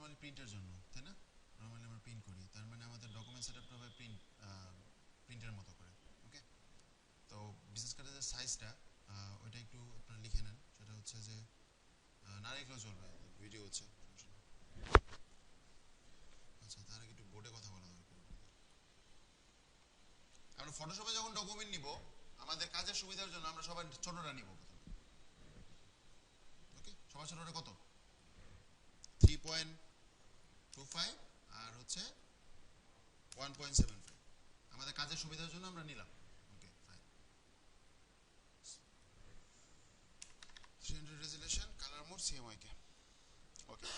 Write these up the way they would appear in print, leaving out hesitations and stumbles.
Normally প্রিন্টের জন্য, তাই না? নরমালি আমরা প্রিন্ট করি, তার মানে আমাদের ডকুমেন্ট সেটআপটা হবে প্রিন্টের মতো করে। ওকে, তো বিজনেস কার্ডের যে সাইজটা ওইটা একটু আপনারা লিখে নেন। সেটা হচ্ছে যে না লিখলেও চলবে, ভিডিও হচ্ছে, সমস্যা নেই। আচ্ছা, তার আগে একটু বোর্ডে কথা বলা দরকার। আমরা ফটোশপে যখন ডকুমেন্ট নিব, আমাদের কাজের সুবিধার জন্য আমরা সবাই ছোটটা নিব প্রথমে। ওকে, সবার ছোটটা কত? 3.25 আর হচ্ছে 1.75। আমাদের কাজের সুবিধার জন্য আমরা নিলাম। Okay, fine. 300 resolution, colour mode CMY K. Okay,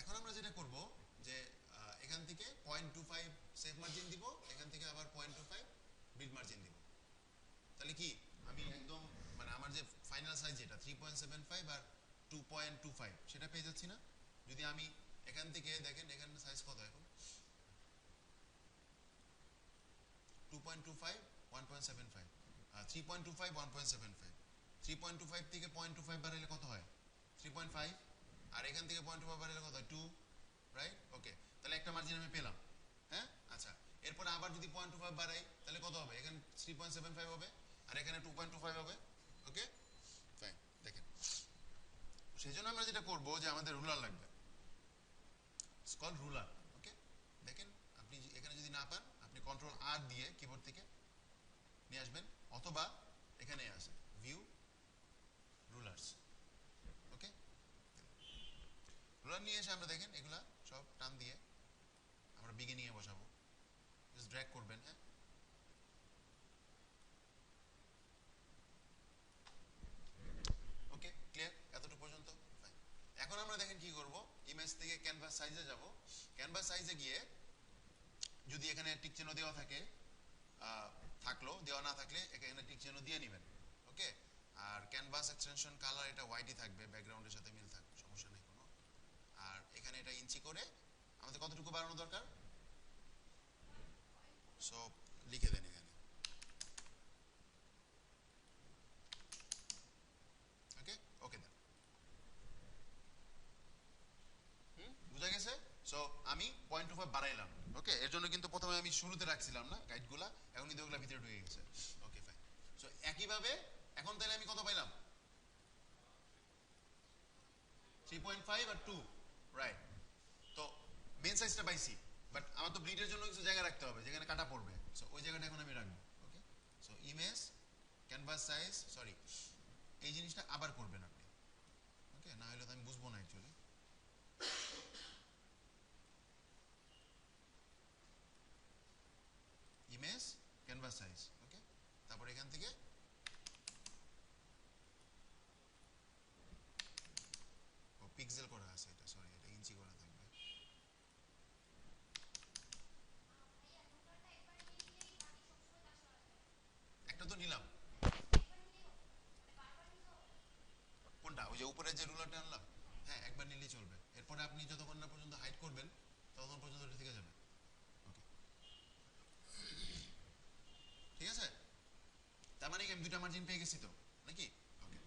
এখন আমরা যেটা করব যে এখান থেকে 0.25 সেফ মার্জিন দিব, এখান থেকে আবার 0.25 বিড মার্জিন দিব। তাহলে কি আমি একদম মানে আমার যে ফাইনাল সাইজ যেটা 3.75 আর 2.25 সেটা পেয়ে যাচ্ছি না? যদি আমি এখান থেকে দেখেন, এখানে সাইজ কত এখন? 2.25 1.75, 3.25 1.75, 3.25 থেকে 0.25 বাড়াইলে কত হয়? 3.5। আর এখান থেকে 0.25 বাড়াইলে কত হয়? 2, রাইট? ওকে, তাহলে একটা মার্জিন আমি পেলাম। হ্যাঁ, আচ্ছা, এরপর আবার যদি 0.25 বাড়াই তাহলে কত হবে? এখানে 3.75 হবে আর এখানে 2.25 হবে। ওকে, ফাইন। দেখেন, সেই জন্য আমরা যেটা করবো যে আমাদের রুলার লাগবে, স্কল রুলার। ওকে, দেখেন, আপনি এখানে যদি না পান আপনি কন্ট্রোল আর দিয়ে কিবোর্ড থেকে নিয়ে আসবেন, অথবা এখানে আসে ভিউ রুলার্স। ওকে, রুলার নিয়ে এসে আমরা দেখেন এগুলা সব টান দিয়ে আমরা বিগিনিং এ বসাবো, জাস্ট ড্র্যাগ করবেন। হ্যাঁ, ওকে, ক্লিয়ার এতটুকু পর্যন্ত? ফাইন। এখন আমরা দেখেন কি করব, ইমেজ থেকে ক্যানভাস সাইজে যাব। ক্যানভাস সাইজে গিয়ে যদি এখানে টিক চিহ্ন দেওয়া থাকে থাকলো, দেওয়া না থাকলে এখানে টিক চিহ্ন দিয়ে নেবেন। ওকে, আর ক্যানভাস এক্সটেনশন কালার এটা হোয়াইটই থাকবে, ব্যাকগ্রাউন্ডের সাথে মিল থাকবে, সমস্যা নেই কোনো। আর এখানে এটা ইঞ্চি করে আমাদের কতটুকু বাড়ানো দরকার, সো লিখে দেন এখানে। ওকে, ওকে দেন। বুঝা গেছে? সো আমি 0.25 বাড়াইলাম। ওকে, এর জন্য কিন্তু প্রথমে আমি শুরুতে রাখছিলাম না গাইডগুলা, এখন কিন্তু ওগুলা ভিতরে ঢুকে গেছে। ওকে, ফাইন। সো একইভাবে এখন তাহলে আমি কত পাইলাম? 3.5 আর 2, রাইট? তো মেন সাইজটা পাইছি, বাট আমার তো ব্লিডের জন্য কিছু জায়গা রাখতে হবে যেখানে কাটা পড়বে, সো ওই জায়গাটা এখন আমি রাখবো। Okay, so image canvas size, sorry, এই জিনিসটা আবার করবেন আপনি। ওকে, না হলে তো আমি বুঝবো না actually. Image canvas size. Okay, তারপর এখান থেকে পিক্সেল করা আছে এটা, সরি, এটা ইঞ্চি করা থাকবে। একটা তো নিলাম। কোনটা? ওই যে উপরে যে রুলারটা আনলাম? হ্যাঁ, একবার নিলেই চলবে। এরপরে আপনি যতক্ষণ না পর্যন্ত হাইড করবেন ততক্ষণ পর্যন্ত এটা থেকে যাবে। ওকে, ঠিক আছে। তার মানে কি আমি দুটা মার্জিন পেয়ে গেছি তো, নাকি? ওকে,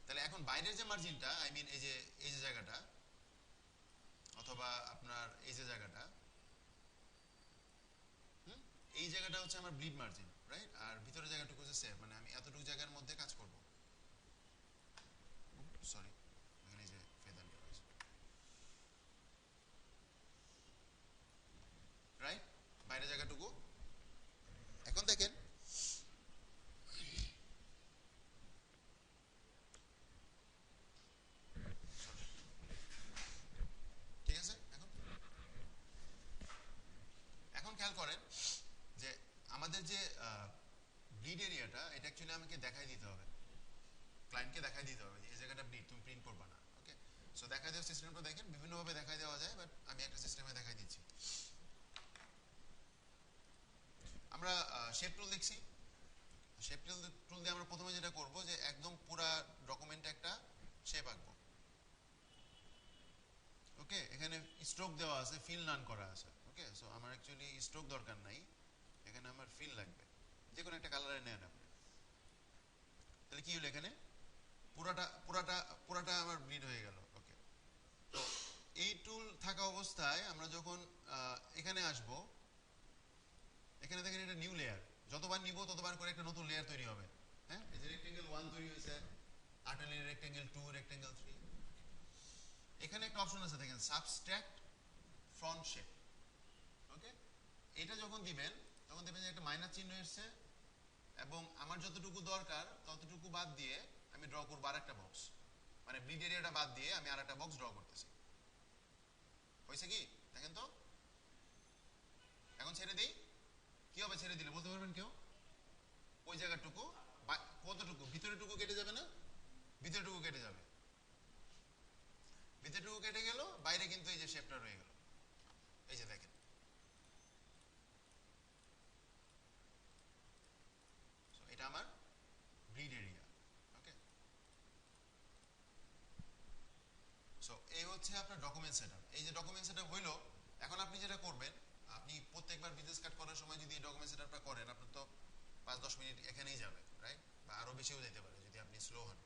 তাহলে এখন বাইরের যে মার্জিনটা, আই মিন এই যে জায়গাটা, অথবা আপনার এই যে জায়গাটা, হুম, এই জায়গাটা হচ্ছে আমার ব্লিড মার্জিন, রাইট? আর ভিতরের জায়গাটুকু হচ্ছে সেভ, মানে আমি এতটুকু জায়গার মধ্যে কাজ করব। সরি, এখানে যে ফেদার রয়েছে, রাইট? বাইরের জায়গাটুকু। এখন দেখেন, ঠিক আছে। এখন এখন খেয়াল করেন যে আমাদের যে ব্লিড এরিয়াটা, এটা অ্যাকচুয়ালি আমাকে দেখাই দিতে হবে, ক্লায়েন্টকে দেখাই দিতে হবে যে এই জায়গাটা ব্লিড, তুমি প্রিন্ট করবা না। ওকে, সো দেখাই দেওয়ার সিস্টেমটা দেখেন, বিভিন্নভাবে দেখাই দেওয়া যায়, বাট আমি একটা সিস্টেমে দেখাই দিচ্ছি। আমরা শেপ টুল দেখছি। শেপ টুল দিয়ে আমরা প্রথমে যেটা করব যে একদম পুরা ডকুমেন্টে একটা শেপ আঁকবো। ওকে, এখানে স্ট্রোক দেওয়া আছে, ফিল নান করা আছে। ওকে, সো আমার অ্যাকচুয়ালি স্ট্রোক দরকার নাই, এখানে আমার ফিল লাগবে। যে কোনো একটা কালারে নেন আপনি। তাহলে কি হলো এখানে পুরাটা পুরাটা পুরাটা আমার ব্লিড হয়ে গেল। ওকে, তো এই টুল থাকা অবস্থায় আমরা যখন এখানে আসব, এখানে দেখেন এটা নিউ লেয়ার, যতবার নিব ততবার করে একটা নতুন লেয়ার তৈরি হবে। হ্যাঁ, এই যে রেক্টেঙ্গেল 1 তৈরি হয়েছে, আর্টারলি রেক্টেঙ্গেল 2, রেক্টেঙ্গেল 3। এখানে একটা অপশন আছে দেখেন সাবস্ট্রাক্ট ফ্রন্ট শেপ। ওকে, এটা যখন দিবেন তখন দেখবেন যে একটা মাইনাস চিহ্ন এসছে এবং আমার যতটুকু দরকার ততটুকু বাদ দিয়ে আমি ড্র করবো আরেকটা বক্স, মানে ব্লিড এরিয়াটা বাদ দিয়ে আমি আরেকটা বক্স ড্র করতেছি। হয়েছে কি দেখেন তো, এখন ছেড়ে দিই, কি হবে ছেড়ে দিলে বলতে পারবেন কেউ? ওই জায়গাটুকু কতটুকু ভিতরেটুকু কেটে যাবে না? ভিতরেটুকু কেটে যাবে, ভিতরেটুকু কেটে গেল, বাইরে কিন্তু এই যে শেপটা রয়ে গেল। এই যে দেখেন, এটা আমার ব্লিড এরিয়া। ওকে, সো এই হচ্ছে আপনার ডকুমেন্ট সেটআপ। এই যে ডকুমেন্ট সেটআপ হইলো, এখন আপনি যেটা করবেন, আপনি প্রত্যেকবার বিজনেস কার্ড করার সময় যদি এই ডকুমেন্ট সেটআপটা করেন, আপনার তো 5-10 মিনিট এখানেই যাবে, রাইট? বা আরো বেশিও যেতে পারে যদি আপনি স্লো হন।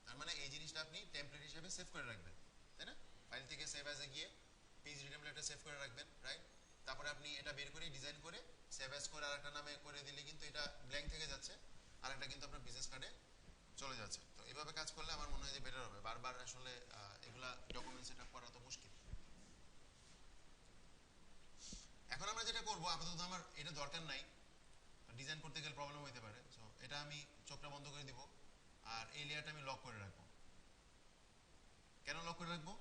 তার মানে এই জিনিসটা আপনি টেমপ্লেট হিসেবে সেভ করে রাখবেন, তাই না? ফাইল থেকে সেভ অ্যাজে গিয়ে পিএইচডি টেমপ্লেটে সেভ করে রাখবেন, রাইট? তারপরে আপনি এটা বের করে ডিজাইন করে সেভ অ্যাজ করে আরেকটা নামে করে দিলে কিন্তু এটা ব্ল্যাঙ্ক থেকে যাচ্ছে, আরেকটা কিন্তু আপনার বিজনেস কার্ডে চলে যাচ্ছে। তো এইভাবে কাজ করলে আমার মনে হয় যে বেটার হবে। বারবার আসলে এগুলা ডকুমেন্ট সেটআপ করা তো মুশকিল। এখন আমরা যেটা করব, আপাতত আমার এটা দরকার নাই, ডিজাইন করতে গেলে প্রবলেম হতে পারে, সো এটা আমি চোখটা বন্ধ করে দিব আর এই লেয়ারটা আমি লক করে রাখবো। কেন লক করে রাখবো?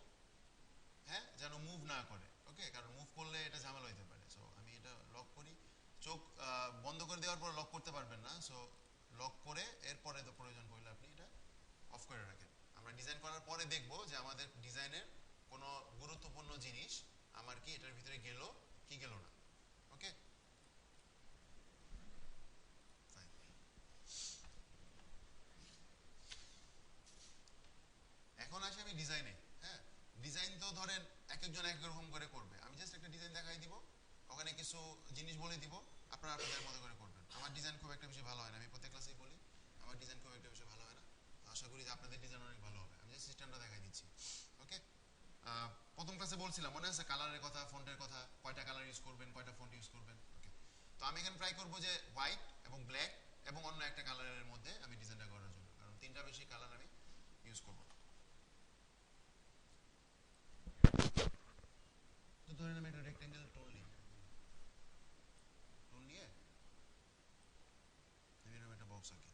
হ্যাঁ, যেন মুভ না করে। ওকে, কারণ মুভ করলে এটা ঝামেলা হতে পারে, সো আমি এটা লক করি। চোখ বন্ধ করে দেওয়ার পর লক করতে পারবেন না, সো লক করে এরপরে তো প্রয়োজন পড়লে আপনি এটা অফ করে রাখেন। আমরা ডিজাইন করার পরে দেখবো যে আমাদের ডিজাইনের কোনো গুরুত্বপূর্ণ জিনিস আমার কি এটার ভিতরে গেল কি গেল না। ওকে, এখন আসি আমি ডিজাইনে। হ্যাঁ, ডিজাইন তো ধরেন এক একজন এক এক রকম করে করবে, আমি জাস্ট একটা ডিজাইন দেখাই দিব, ওখানে কিছু জিনিস বলে দিব, আপনারা আপনাদের মতো করে করবেন। আমার ডিজাইন খুব একটা বেশি ভালো হয় না, আমি প্রত্যেক ক্লাসেই বলি আমার ডিজাইন খুব একটা বেশি ভালো হয় না। আশা করি যে আপনাদের ডিজাইন অনেক ভালো হবে, আমি জাস্ট সিস্টেমটা দেখাই দিচ্ছি। ওকে, প্রথম ক্লাসে বলছিলাম মনে আছে কালারের কথা, ফন্টের কথা, কয়টা কালার ইউজ করবেন, কয়টা ফন্ট ইউজ করবেন। ওকে, তো আমি এখানে ট্রাই করবো যে হোয়াইট এবং ব্ল্যাক এবং অন্য একটা কালারের মধ্যে আমি ডিজাইনটা করার জন্য, কারণ তিনটা বেশি কালার আমি ইউজ করবো। তো ধরেন আমি একটা রেক্টেঙ্গেল টোন নিই, টোন নিয়ে আমি এরকম একটা বক্স আঁকি।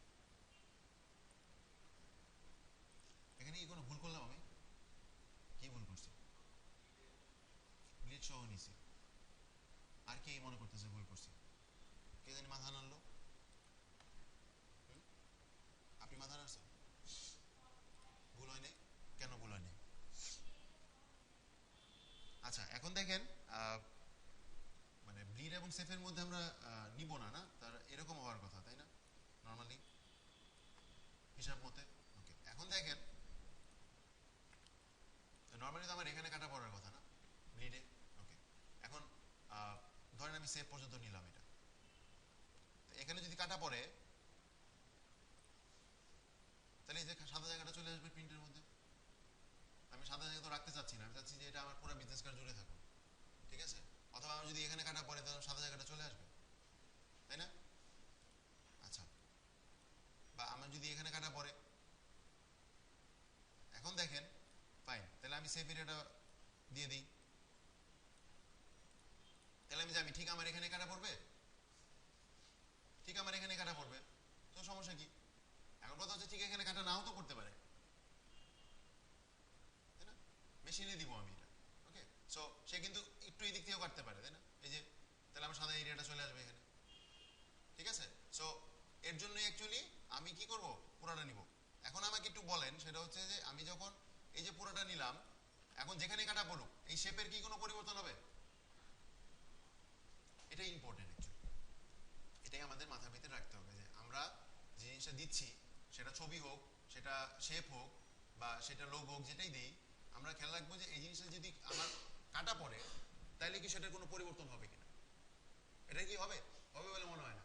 এখানে কি কোনো ভুল করলাম? আমি কি ভুল করছি? গ্লিচ সহ নিছি। আর কে মনে করতেছে ভুল করছি? কে জানি মাথা নাড়লো? আপনি মাথা নাড়ছেন? ভুল হয় নাই? কেন ভুল হয় নাই? আচ্ছা, এখন দেখেন মানে ব্লিড এবং সেফের মধ্যে আমরা নিব না, না তার এরকম হওয়ার কথা, তাই না? নর্মালি হিসাব মতে। ওকে, এখন দেখেন নর্মালি তো আমার এখানে কাটা পড়ার কথা না ব্লিডে। ওকে, এখন ধরেন আমি সেফ পর্যন্ত নিলাম এটা, এখানে যদি কাটা পড়ে তাহলে এই যে সাদা জায়গাটা চলে আসবে প্রিন্টের মধ্যে। আমি সাদা জায়গা তো রাখতে চাচ্ছি না, আমি চাচ্ছি যে এটা আমার পুরো বিজনেস কার্ড জুড়ে থাকুক, ঠিক আছে? অথবা আমি যদি এখানে কাটা পড়ে তাহলে সাদা জায়গাটা চলে আসবে, তাই না? আচ্ছা, বা আমার যদি এখানে কাটা পড়ে, এখন দেখেন ফাইন, তাহলে আমি সেফ এরিয়াটা দিয়ে দিই, তাহলে আমি জানি ঠিক আমার এখানে কাটা পড়বে, ঠিক আমার এখানে কাটা পড়বে, তো সমস্যা কি? এখন কথা হচ্ছে ঠিক এখানে কাটা নাও তো করতে পারে, তাই না? মেশিনে দিব আমি এটা। ওকে, সো সে কিন্তু একটু এই দিক থেকেও কাটতে পারে, তাই না? এই যে তাহলে আমার সাদা এরিয়াটা চলে আসবে এখানে, ঠিক আছে? সো এর জন্যই অ্যাকচুয়ালি আমি কি করব, পুরাটা নিব। এখন আমাকে একটু বলেন, সেটা হচ্ছে যে আমি যখন এই যে পুরোটা নিলাম, এখন যেখানে কাটা পড়ুক এই শেপের কি কোনো পরিবর্তন হবে? এটা ইম্পর্টেন্ট অ্যাকচুয়ালি, এটাই আমাদের মাথার ভিতরে রাখতে হবে যে আমরা যে জিনিসটা দিচ্ছি, সেটা ছবি হোক, সেটা শেপ হোক, বা সেটা লোগো হোক, যেটাই দিই আমরা খেয়াল রাখবো যে এই জিনিসটা যদি আমার কাটা পড়ে তাহলে কি সেটার কোনো পরিবর্তন হবে কিনা। এটা কি হবে? হবে বলে মনে হয় না,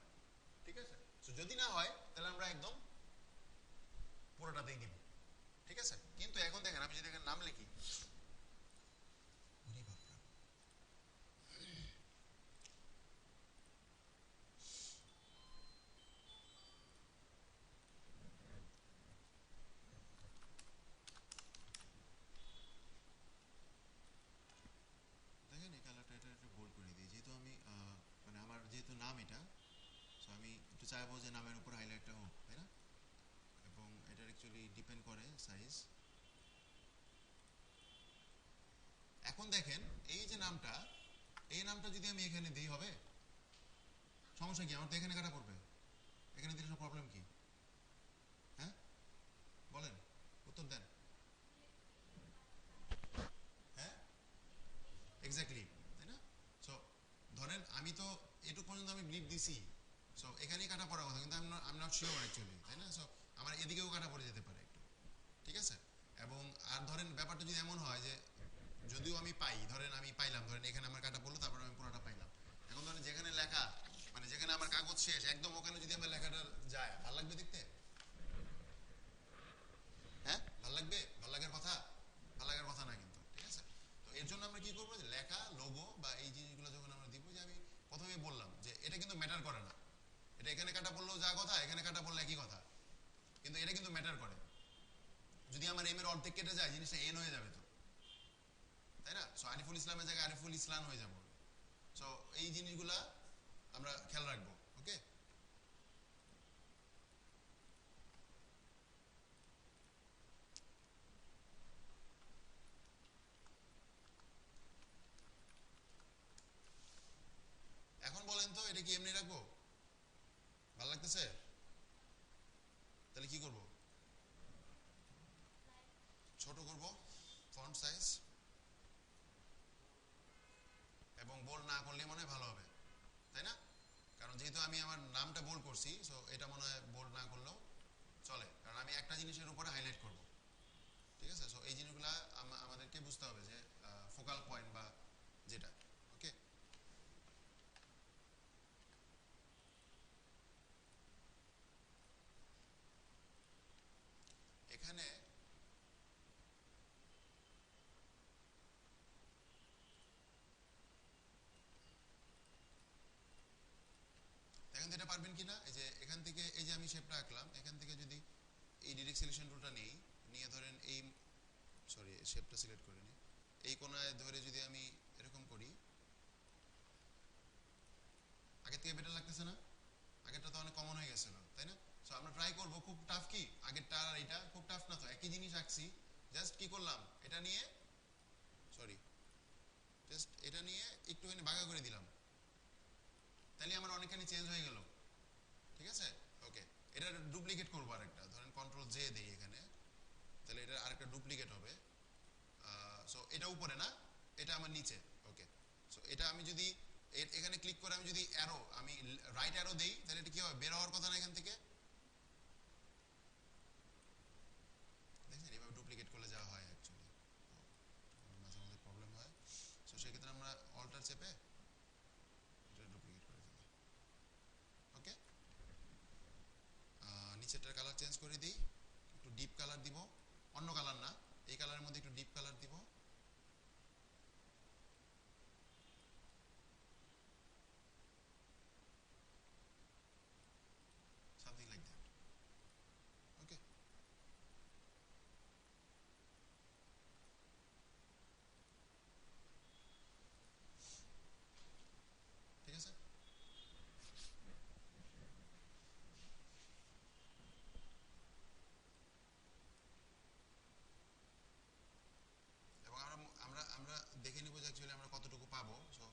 ঠিক আছে? সো যদি না হয় তাহলে আমরা একদম পুরোটাতেই দিব, ঠিক আছে? কিন্তু এখন দেখেন আমি যদি এখানে নাম লিখি, দেখেন এই কালারটা এটা একটু বোল্ড করে দিই, যেহেতু আমি মানে আমার যেহেতু নাম এটা, সো আমি একটু চাইবো যে নামের উপর হাইলাইটটা হোক, তাই না? এবং এটার অ্যাকচুয়ালি ডিপেন্ড করে সাইজ। এখন দেখেন এই যে নামটা, এই নামটা যদি আমি এখানে দিই হবে সমস্যা কি? আমার তো এখানে কাটা পড়বে, এখানে দিলে প্রবলেম কি? হ্যাঁ বলেন, উত্তর দেন। হ্যাঁ এক্স্যাক্টলি, তাই না? সো ধরেন আমি তো এটুকু পর্যন্ত আমি ব্লিপ দিছি, সো এখানেই কাটা পড়ার কথা, কিন্তু আমি নট শিওর অ্যাকচুয়ালি, তাই না? সো আমার এদিকেও কাটা পড়ে যেতে পারে একটু, ঠিক আছে? এবং আর ধরেন ব্যাপারটা যদি এমন হয় যে যদিও আমি পাই, ধরেন আমি পাইলাম, ধরেন এখানে আমার কাটা পড়লো, তারপরে আমি পুরোটা পাইলাম, এখন ধরেন যেখানে লেখা মানে যেখানে আমার কাগজ শেষ একদম ওখানে যদি আমার লেখাটা যায়, ভালো লাগবে দেখতে? হ্যাঁ ভালো লাগবে? ভালো লাগার কথা? ভালো লাগার কথা না কিন্তু, ঠিক আছে? তো এর জন্য আমরা কি করবো, যে লেখা লোগো বা এই জিনিসগুলো যখন আমরা দিব, যে আমি প্রথমেই বললাম যে এটা কিন্তু ম্যাটার করে না, এটা এখানে কাটা পড়লেও যা কথা, এখানে কাটা পড়লে একই কথা, কিন্তু এটা কিন্তু ম্যাটার করে। যদি আমার এম এর অর্ধেক কেটে যায় জিনিসটা এন হয়ে যাবে তো, তাই না? সো আরিফুল ইসলামের জায়গায় আরিফুল ইসলাম হয়ে যাবো। সো এই জিনিসগুলা আমরা খেয়াল রাখবো, ওকে? এখন বলেন তো এটা কি এমনি রাখবো? ভালো লাগতেছে? তাহলে কি করব? ছোট করব ফন্ট সাইজ, এবং বোল্ড না করলে মনে হয় ভালো হবে, তাই না? কারণ যেহেতু আমি আমার নামটা বোল্ড করছি, সো এটা মনে হয় বোল্ড না করলেও চলে, কারণ আমি একটা জিনিসের উপরে হাইলাইট করব, ঠিক আছে? সো এই জিনিসগুলো আমাদেরকে বুঝতে হবে, যে ফোকাল পয়েন্ট বা যেটা, ওকে? এখানে এখন এটা পারবেন কিনা, এই যে এখান থেকে এই যে আমি শেপটা আঁকলাম, এখান থেকে যদি এই ডিরেক্ট সিলেকশন টুলটা নেই, নিয়ে ধরেন এই, সরি শেপটা সিলেক্ট করে নিই, এই কোণায় ধরে যদি আমি এরকম করি, আগের থেকে বেটার লাগতেছে না? আগেরটা তো অনেক কমন হয়ে গেছিল, তাই না? সো আমরা ট্রাই করব, খুব টাফ কি আগেরটা আর এটা খুব টাফ না তো, একই জিনিস আঁকছি, জাস্ট কি করলাম এটা নিয়ে, সরি জাস্ট এটা নিয়ে একটুখানি ভাগা করে দিলাম, তাহলে আমার অনেকখানি চেঞ্জ হয়ে গেল, ঠিক আছে? ওকে, এটা ডুপ্লিকেট করবো আরেকটা, ধরেন কন্ট্রোল জে দেই এখানে, তাহলে এটা আরেকটা ডুপ্লিকেট হবে। সো এটা উপরে না, এটা আমার নিচে, ওকে? সো এটা আমি যদি এখানে ক্লিক করে আমি যদি অ্যারো, আমি রাইট অ্যারো দেই, তাহলে এটা কি হবে, বের হওয়ার কথা না এখান থেকে? দেখছেন এভাবে ডুপ্লিকেট করলে যা হয় অ্যাকচুয়ালি, মাঝে মাঝে প্রবলেম হয়। সো সেক্ষেত্রে আমরা অল্টার চেপে এটা ডুপ্লিকেট করে দিই, ওকে? নিচেরটার কালার চেঞ্জ করে দিই, একটু ডিপ কালার দিব, অন্য কালার না, এই কালারের মধ্যে একটু ডিপ কালার দিব, সামথিং লাইক দ্যাট, ওকে? ঠিক আছে? এবং আমরা আমরা দেখে নিব যে অ্যাকচুয়ালি আমরা কতটুকু পাবো। সো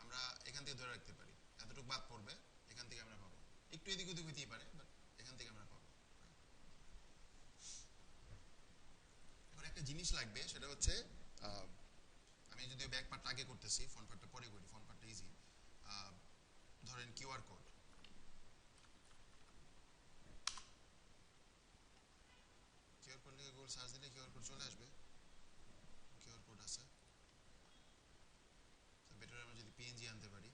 আমরা এখান থেকে ধরে রাখতে পারি এতটুকু বাদ পড়বে, এখান থেকে আমরা পাবো, একটু এদিক ওদিক হতেই পারে, বাট এখান থেকে আমরা পাবো। এবার একটা জিনিস লাগবে, সেটা হচ্ছে আমি যদি ব্যাক পার্টটা আগে করতেছি, ফ্রন্ট পার্টটা পরে করি, ফ্রন্ট পার্টটা ইজি। ধরেন কিউআর কোড, কিউআর কোড লিখে গুগল সার্চ দিলে কিউআর কোড চলে আসবে, কিউআর কোড আছে। বেটার আমরা যদি পিএনজি আনতে পারি,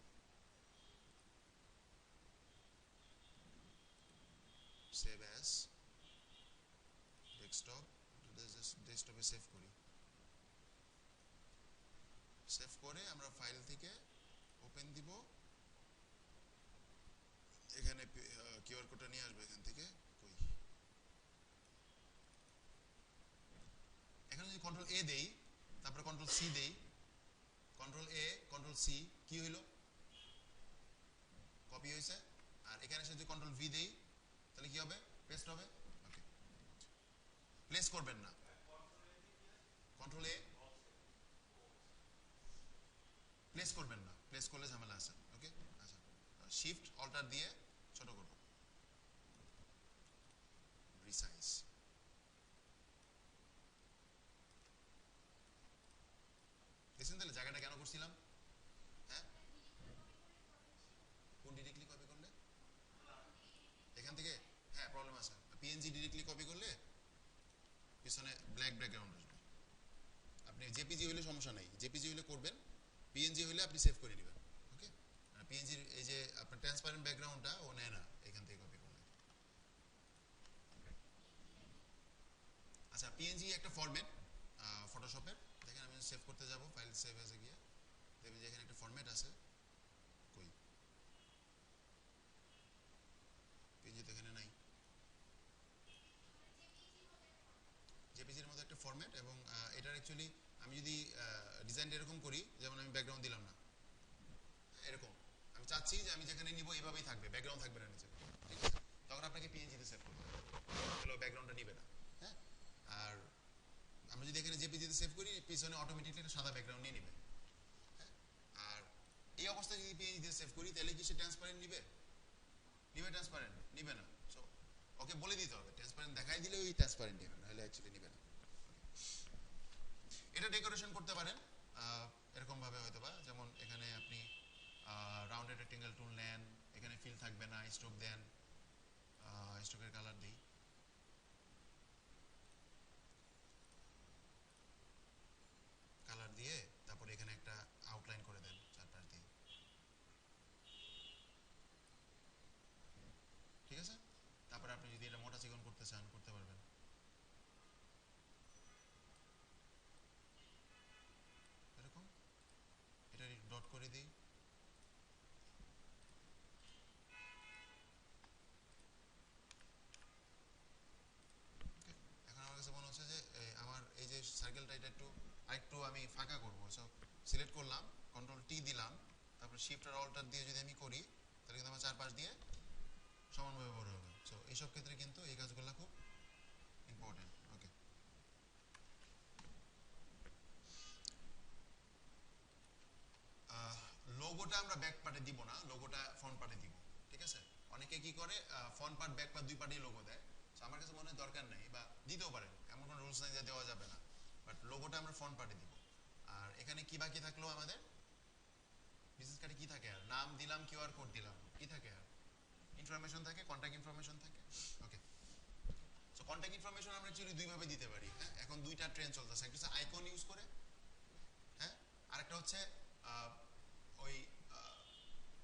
সেভ অ্যাজ, ডেস্কটপ, ডেস্কটপে সেভ করি, সেভ করে আমরা ফাইল থেকে ওপেন দিব, এখানে কিউআর কোডটা নিয়ে আসবো এখান থেকে, কই এখানে যদি কন্ট্রোল এ দেই, তারপরে কন্ট্রোল সি দেই, কন্ট্রোল এ কন্ট্রোল সি, কি হইলো, কপি হয়েছে। আর এখানে এসে যদি কন্ট্রোল ভি দেই তাহলে কি হবে, পেস্ট হবে। ওকে, প্লেস করবেন না, কন্ট্রোল এ প্লেস করবেন না, প্লেস করলে ঝামেলা আছে। ওকে, আচ্ছা, শিফট অল্টার দিয়ে ছোট করব, রিসাইজ। দেখছেন তাহলে জায়গাটা কেন করছিলাম? হ্যাঁ, কোন ডিরেক্টলি কপি করলে এখান থেকে, হ্যাঁ প্রবলেম আছে, পিএনজি ডিরেক্টলি কপি করলে পিছনে ব্ল্যাক ব্যাকগ্রাউন্ড আসবে। আপনি জেপিজি হইলে সমস্যা নাই, জেপিজি হইলে করবেন, পিএনজি হইলে আপনি সেভ করে নেবেন। ওকে, পিএনজির এই যে আপনার ট্রান্সপারেন্ট ব্যাকগ্রাউন্ডটা ও নেয় না এখান থেকে কপি করলে। আচ্ছা, পিএনজি একটা ফরম্যাট ফটোশপের, দেখেন আমি সেভ করতে যাব, ফাইল সেভ এসে গিয়ে দেখবেন যে এখানে একটা ফরম্যাট আছে, কই পিএনজি তো এখানে নাই, জেপিজির মধ্যে একটা ফরম্যাট, এবং এটার অ্যাকচুয়ালি আমি যদি ডিজাইনটা এরকম করি, যেমন আমি ব্যাকগ্রাউন্ড দিলাম না, এরকম আমি চাচ্ছি যে আমি যেখানে নিব এইভাবেই থাকবে, ব্যাকগ্রাউন্ড থাকবে না নিচে, ঠিক আছে, তখন আপনাকে পিএনজিতে সেভ করতে হবে, তাহলে ব্যাকগ্রাউন্ডটা নিবে না। হ্যাঁ, আর আমরা যদি এখানে জেপিজিতে সেভ করি, পিছনে অটোমেটিকলি একটা সাদা ব্যাকগ্রাউন্ড নিয়ে নিবে। হ্যাঁ, আর এই অবস্থায় যদি পিএনজিতে সেভ করি তাহলে কি সে ট্রান্সপারেন্ট নিবে? নিবে ট্রান্সপারেন্ট? নিবে না। সো ওকে বলে দিতে হবে, ট্রান্সপারেন্ট দেখাই দিলে ওই ট্রান্সপারেন্ট নিবে, নাহলে অ্যাকচুয়ালি নিবে না। এটা ডেকোরেশন করতে পারেন এরকম ভাবে হয়তো বা, যেমন এখানে আপনি রাউন্ডেড রেক্টেঙ্গেল টুল নেন, এখানে ফিল থাকবে না, স্ট্রোক দেন, স্ট্রোকের কালার দিই, কালার দিয়ে তারপরে এখানে একটা আউটলাইন করে দেন চারপাশ দিয়ে, ঠিক আছে। তারপরে আপনি যদি এটা মোটা চিকন করতে চান করতে পারবেন, এরকম এটা ডট করে দিই। ওকে, এখন আমার কাছে মনে হচ্ছে যে আমার এই যে সার্কেলটা এটা একটু আরেকটু আমি ফাঁকা করবো, সো সিলেক্ট করলাম, কন্ট্রোল টি দিলাম, তারপর শিফট আর অল্টার দিয়ে যদি আমি করি তাহলে কিন্তু আমার চারপাশ দিয়ে সমানভাবে বড় হবে। সো এইসব ক্ষেত্রে কিন্তু এই কাজগুলো খুব ইম্পর্টেন্ট। ওকে, লোগোটা আমরা ব্যাক পার্টে দিব না, লোগোটা ফ্রন্ট পার্টে দিব, ঠিক আছে। অনেকে কি করে ফ্রন্ট পার্ট ব্যাক পার্ট দুই পার্টেই লোগো দেয়, তো আমার কাছে মনে হয় দরকার নেই, বা দিতেও পারেন, এমন কোনো রুলস নাই যে দেওয়া যাবে না, বাট লোগোটা আমরা ফ্রন্ট পার্টে দিব। আর এখানে কি বাকি থাকলো আমাদের, বিজনেস কার্ডে কি থাকে, আর নাম দিলাম, কিউআর কোড দিলাম, কি থাকে, আর ইনফরমেশন থাকে, কন্ট্যাক্ট ইনফরমেশন থাকে। ওকে, সো কন্ট্যাক্ট ইনফরমেশন আমরা অ্যাকচুয়ালি দুইভাবে দিতে পারি। হ্যাঁ, এখন দুইটা ট্রেন্ড চলতেছে, একটা হচ্ছে আইকন ইউজ করে, হ্যাঁ, আরেকটা হচ্ছে ওই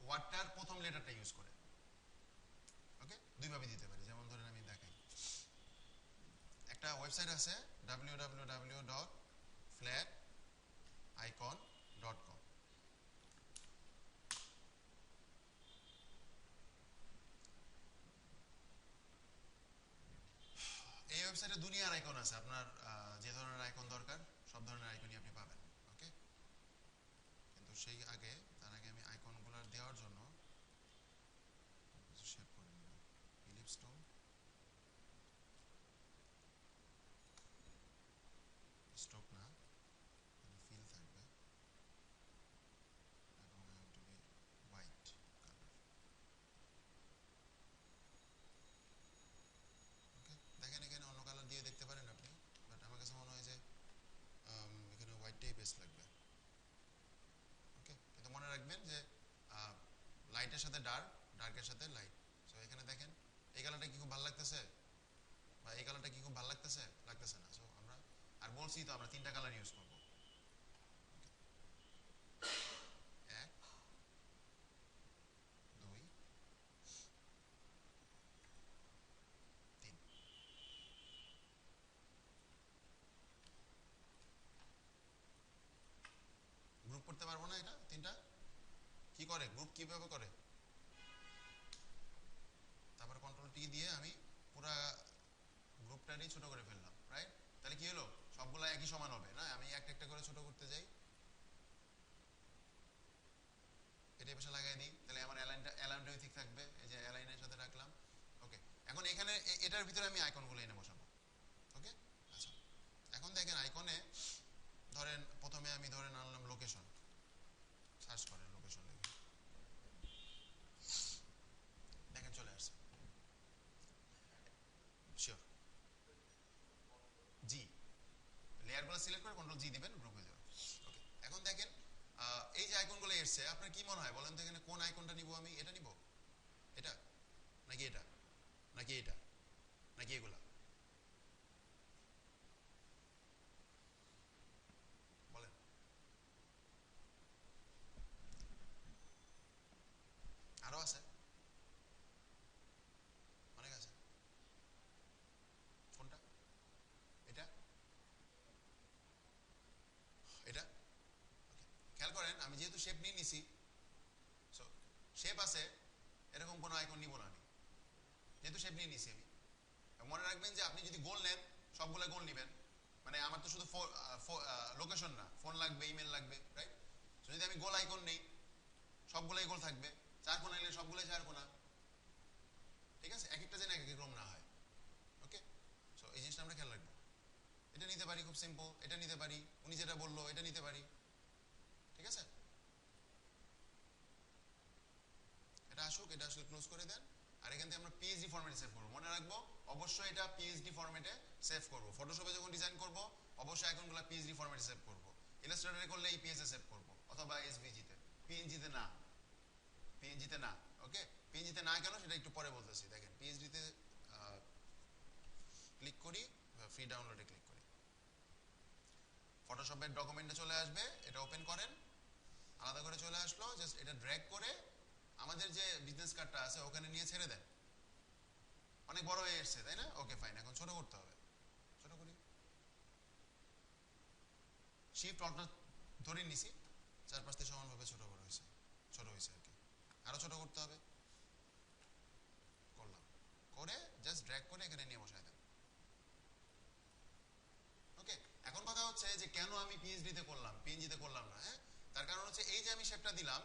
ওয়ার্ডটার প্রথম লেটারটা ইউজ করে। ওকে, দুইভাবে দিতে পারি, যেমন ধরেন আমি দেখাই, একটা ওয়েবসাইট আছে www.flaticon.com, এই ওয়েবসাইটে দুনিয়ার আইকন আছে, আপনার যে ধরনের আইকন দরকার সব ধরনের আইকনই আপনি পাবেন। ওকে, কিন্তু সেই আগে তার আগে আমি আইকনগুলো দেওয়ার জন্য কিছু শেপ করে নিলাম, ইলিপস টুল, স্ট্রোক না, ফিল থাকবে, এবং I have to be white color. ওকে, দেখেন এখানে অন্য কালার দিয়ে দেখতে পারেন আপনি, বাট আমার কাছে মনে হয় যে এখানে হোয়াইটটাই বেস্ট লাগবে। ওকে, কিন্তু মনে রাখবেন যে লাইটের সাথে ডার্ক, ডার্কের সাথে লাইট। সো এখানে দেখেন এই কালারটা কি খুব ভালো লাগতেছে, বা এই কালারটা কি খুব ভালো লাগতেছে, লাগতেছে না। সো আমরা আর বলছি তো আমরা তিনটা কালার ইউজ করবো, এক, দুই, তিন। করতে পারবো না? এটা তিনটা কি করে, গ্রুপ কিভাবে করে? তারপর কন্ট্রোল টি দিয়ে আমি পুরা গ্রুপটারই ছোট করে ফেললাম, রাইট? তাহলে কি হলো, সবগুলো একই সমান হবে না? আমি একটা একটা করে ছোট করতে যাই, এটা পাশে লাগাই দিই, তাহলে আমার অ্যালাইনটাও ঠিক থাকবে। এই যে অ্যালাইনের সাথে রাখলাম। ওকে, এখন এখানে এটার ভিতরে আমি আইকনগুলো এনে বসাবো। ওকে, আচ্ছা এখন দেখেন আইকনে ধরেন প্রথমে আমি ধরেন আনলাম লোকেশন, সার্চ করেন লোকেশন লিখে, দেখেন চলে আসছে। শিওর, জি, লেয়ারগুলো সিলেক্ট করে কন্ট্রোল জি দিবেন, গ্রুপ হয়ে যাবে। ওকে, এখন দেখেন এই যে আইকনগুলো এসছে, আপনার কি মনে হয় বলেন তো এখানে কোন আইকনটা নিব আমি? এটা নিব, এটা নাকি এটা, নাকি এটা, নাকি এগুলা? বলেন। আরো আছে, অনেক আছে। কোনটা? এটা, এটা। ওকে, খেয়াল করেন আমি যেহেতু শেপ নিয়ে নিছি, সো শেপ আছে, এরকম কোনো আইকন নিব না আমি, যেহেতু শেপ নিয়ে নিছি আমি। মনে রাখবেন যে আপনি যদি গোল নেন, সবগুলো গোল নেবেন, মানে আমার তো শুধু লোকেশন না, ফোন লাগবে, ইমেল লাগবে, রাইট? যদি আমি গোল আইকন নেই, সবগুলোই গোল থাকবে। চার কোণা নিলে সবগুলোই চার কোণা, ঠিক আছে? এক একটা যেন এক এক রকম না হয়। ওকে, সো এই জিনিসটা আমরা খেয়াল রাখবো। এটা নিতে পারি, খুব সিম্পল, এটা নিতে পারি, উনি যেটা বললো এটা নিতে পারি, ঠিক আছে? এটা আসুক, এটা আসলে ক্লোজ করে দেন। আর এখান থেকে আমরা পিএইচডি ফরম্যাটে সেভ করবো, মনে রাখবো অবশ্যই এটা পিএইচডি ফরম্যাটে সেভ করবো। ফটোশপে যখন ডিজাইন করবো অবশ্যই আইকনগুলো পিএইচডি ফরম্যাটে সেভ করবো। ইলাস্ট্রেটরে করলে ইপিএসে সেভ করবো অথবা এসভিজিতে, পিএনজিতে না, পিএনজিতে না। ওকে, পিএনজিতে না কেন সেটা একটু পরে বলতেছি। দেখেন পিএইচডিতে ক্লিক করি, ফ্রি ডাউনলোডে ক্লিক করি, ফটোশপের ডকুমেন্টে চলে আসবে, এটা ওপেন করেন, আলাদা করে চলে আসলো, জাস্ট এটা ড্র্যাগ করে আমাদের যে বিজনেস কার্ডটা আছে ওখানে নিয়ে ছেড়ে দেন। অনেক বড় হয়ে এসছে তাই না? ওকে ফাইন, এখন ছোট করতে হবে, ছোট করি, শিফট অল্টার ধরে নিছি, চারপাশ থেকে সমানভাবে ছোট বড় হয়েছে, ছোট হয়েছে আর কি। আরো ছোট করতে হবে, করলাম, করে জাস্ট ড্র্যাগ করে এখানে নিয়ে বসায় দেন। ওকে, এখন কথা হচ্ছে যে কেন আমি পিএইচডিতে করলাম, পিএনজিতে করলাম না? হ্যাঁ, তার কারণ হচ্ছে এই যে আমি শেপটা দিলাম,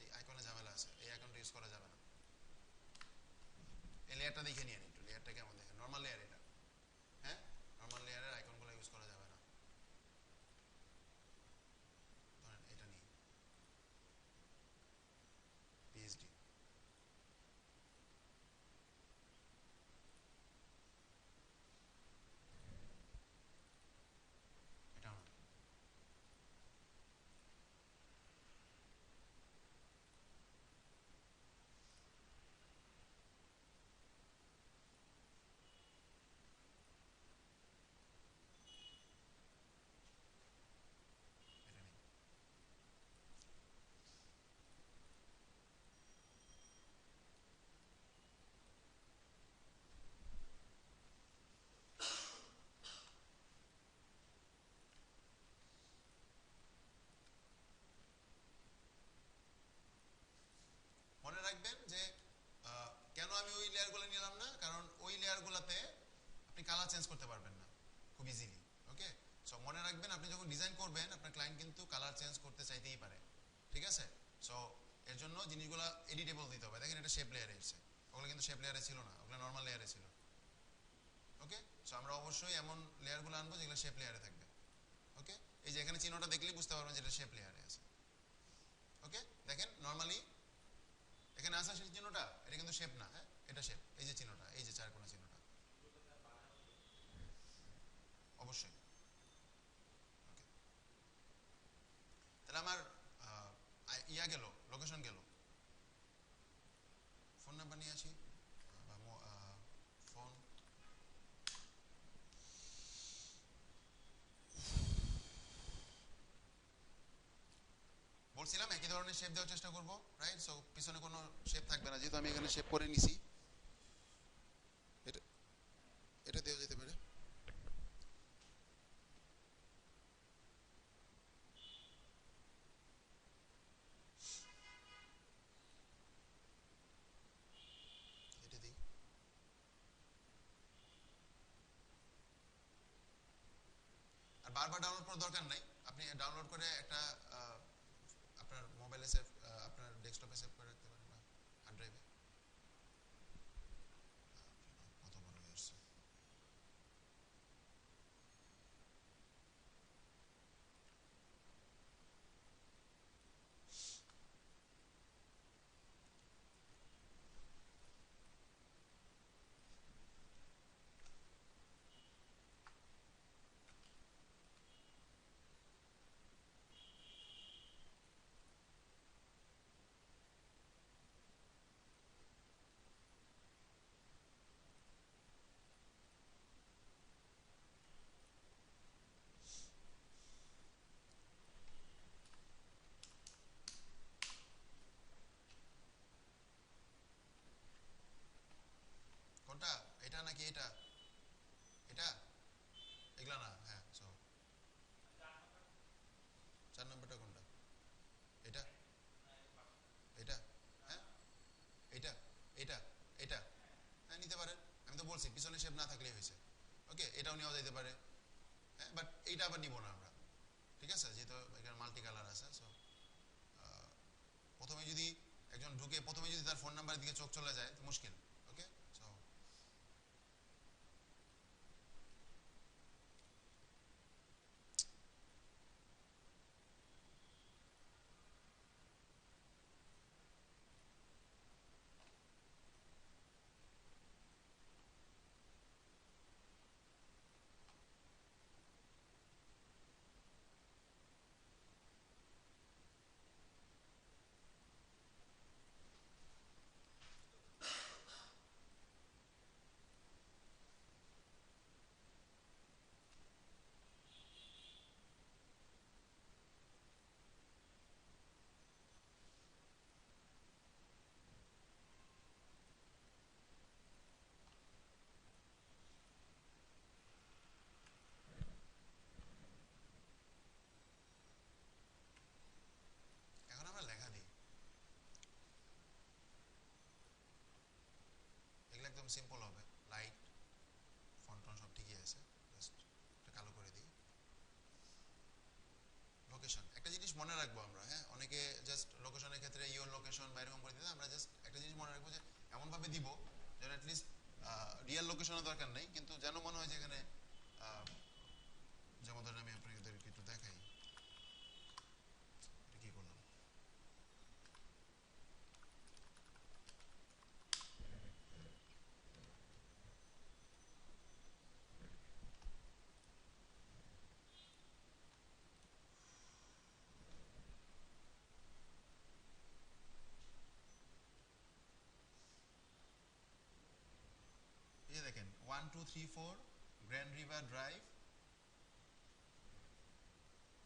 এই আইকনে ঝামেলা আছে, এই আইকনটা ইউজ করা যাবে না। এই লেয়ারটা দেখে নিয়ে একটু, লেয়ারটা কেমন দেখেন, নর্মাল লেয়ার এটা। হ্যাঁ, নর্মাল লেয়ারের আইকনগুলো ইউজ করা যাবে না। ধরেন এটা নিই, পিএইচডি, এটা না, এটা নিই। মনে রাখবেন যে কেন আমি ওই লেয়ারগুলো নিলাম না, কারণ ওই লেয়ারগুলোতে আপনি কালার চেঞ্জ করতে পারবেন না খুব ইজিলি। ওকে, সো মনে রাখবেন আপনি যখন ডিজাইন করবেন আপনার ক্লায়েন্ট কিন্তু কালার চেঞ্জ করতে চাইতেই পারে, ঠিক আছে? সো এর জন্য জিনিসগুলো এডিটেবল দিতে হবে। দেখেন এটা শেপ লেয়ারে এসেছে, ওগুলো কিন্তু শেপ লেয়ারে ছিল না, ওগুলো নর্মাল লেয়ারে ছিল। ওকে, সো আমরা অবশ্যই এমন লেয়ারগুলো আনবো যেগুলো শেপ লেয়ারে থাকবে। ওকে, এই যে এখানে চিহ্নটা দেখলেই বুঝতে পারবেন যে এটা শেপ লেয়ারে আছে। ওকে, দেখেন নর্মালি এখানে আসা সেই চিহ্নটা, এটা কিন্তু শেপ না, হ্যাঁ এটা শেপ। এই যে চিহ্নটা, এই যে চারকোনা চিহ্নটা, অবশ্যই। ওকে, তাহলে আমার ইয়া গেল, লোকেশন গেল, ফোন নাম্বার নিয়ে আসি, ফোন, বলছিলাম একই ধরনের শেপ দেওয়ার চেষ্টা করবো, রাইট? সো পিছনে কোনো শেপ থাকবে না, যেহেতু আমি এখানে শেপ করে নিছি। এটা এটা দেওয়া যেতে পারে, আর বারবার ডাউনলোড করার দরকার নাই, আপনি ডাউনলোড করে একটা আপনার মোবাইলে সেভ, আপনার ডেস্কটপে সেভ করে রাখতে পারেন বা হার্ড ড্রাইভে। কত বড় হয়ে আসছে! কোনটা, এটা নাকি এটা? এটা এগুলা না, হ্যাঁ। সো 4 নম্বরটা কোনটা? এটা, এটা, হ্যাঁ, এটা, এটা, এটা, হ্যাঁ নিতে পারেন। আমি তো বলছি পিছনে শেপ না থাকলেই হয়েছে। ওকে, এটাও নেওয়া যেতে পারে, হ্যাঁ, বাট এইটা আবার নিব না আমরা, ঠিক আছে, যেহেতু এখানে মাল্টি কালার আছে। সো প্রথমে যদি একজন ঢুকে প্রথমে যদি তার ফোন নাম্বারের দিকে চোখ চলে যায় তো মুশকিল। ওকে, সো এখন আমরা লেখা দিই, এগুলো একদম সিম্পল হবে, লাইট ফন্ট টন সব ঠিকই আছে, জাস্ট এটা কালো করে দিই। লোকেশন, একটা জিনিস মনে রাখবো আমরা, হ্যাঁ, অনেকে জাস্ট লোকেশনের ক্ষেত্রে ইওর লোকেশন বা এরকম করে দিতে, আমরা জাস্ট একটা জিনিস মনে রাখবো যে এমনভাবে দিব যেন অ্যাটলিস্ট রিয়েল লোকেশনের দরকার নেই, কিন্তু যেন মনে হয় যে এখানে যেমন ধরেন আমি আপনাদেরকে একটু দেখাই এটা কি করলাম। এই যে দেখেন 1234 গ্র্যান্ড রিভার ড্রাইভ,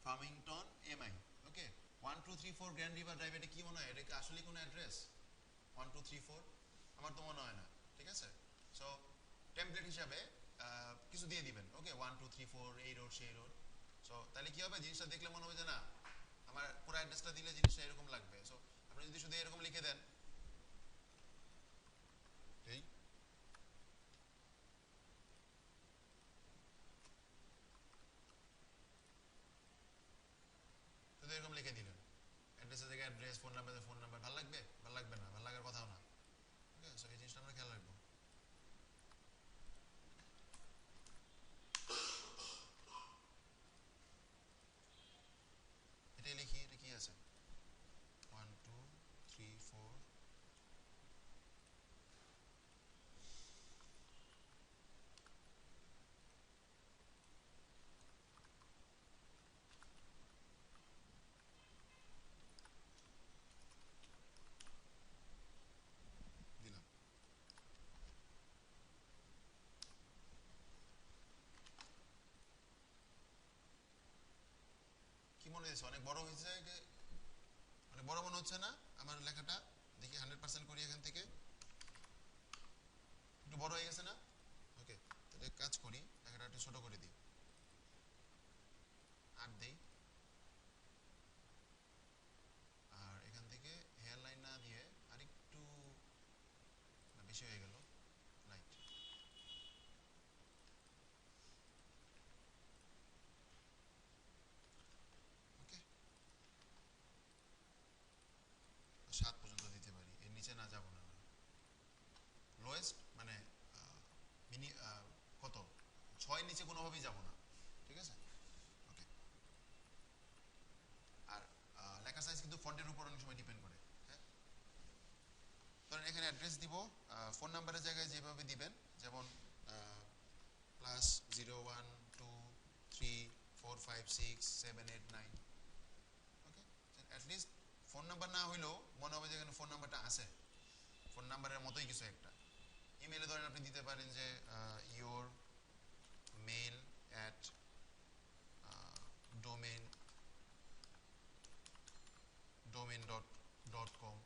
ফার্মিংটন, এমআই। ওকে, 1234 গ্র্যান্ড রিভার ড্রাইভ, এটা কি মনে হয়, এটা কি আসলে কোনো অ্যাড্রেস? 1234 আমার তো মনে হয় না, ঠিক আছে। সো টেমপ্লেট হিসাবে কিছু দিয়ে দিবেন। ওকে, 1234 এই রোড সেই রোড। সো তাহলে কি হবে, জিনিসটা দেখলে মনে হবে যে না, আমার পুরো অ্যাড্রেসটা দিলে জিনিসটা এরকম লাগবে। সো আপনি যদি শুধু এরকম লিখে দেন, এই শুধু এরকম লিখে দিলেন, অ্যাড্রেসের জায়গায় address, phone number phone number, ভালো লাগবে? ভালো লাগবে না, ভালো লাগার কথাও না। ওকে, সো এই জিনিসটা আমরা খেয়াল রাখবো। এটাই লিখি, এটা কি আছে, 1234 দিলাম। কি মনে হয়েছে, অনেক বড় হয়েছে এটা? অনেক বড় মনে হচ্ছে না আমার লেখাটা? দেখি 100% করি এখান থেকে, একটু বড় হয়ে গেছে না? ওকে, তাহলে কাজ করি, লেখাটা একটু ছোট করে দিই, 8 দিই। আর এখান থেকে হেয়ার লাইন না দিয়ে আরেকটু, না বেশি হয়ে গেল, লাইট। কোনোভাবেই যাব না, ঠিক আছে? ওকে, আর লেখার সাইজ কিন্তু ফন্টের উপর অনেক সময় ডিপেন্ড করে। হ্যাঁ, ধরেন এখানে অ্যাড্রেস দিব, ফোন নাম্বারের জায়গায় যেভাবে দিবেন, যেমন +0123456789, ওকে? অ্যাটলিস্ট ফোন নাম্বার না হইলেও মনে হবে যে এখানে ফোন নাম্বারটা আছে, ফোন নাম্বারের মতোই কিছু একটা। ইমেলে ধরেন আপনি দিতে পারেন যে your mail at domain.com,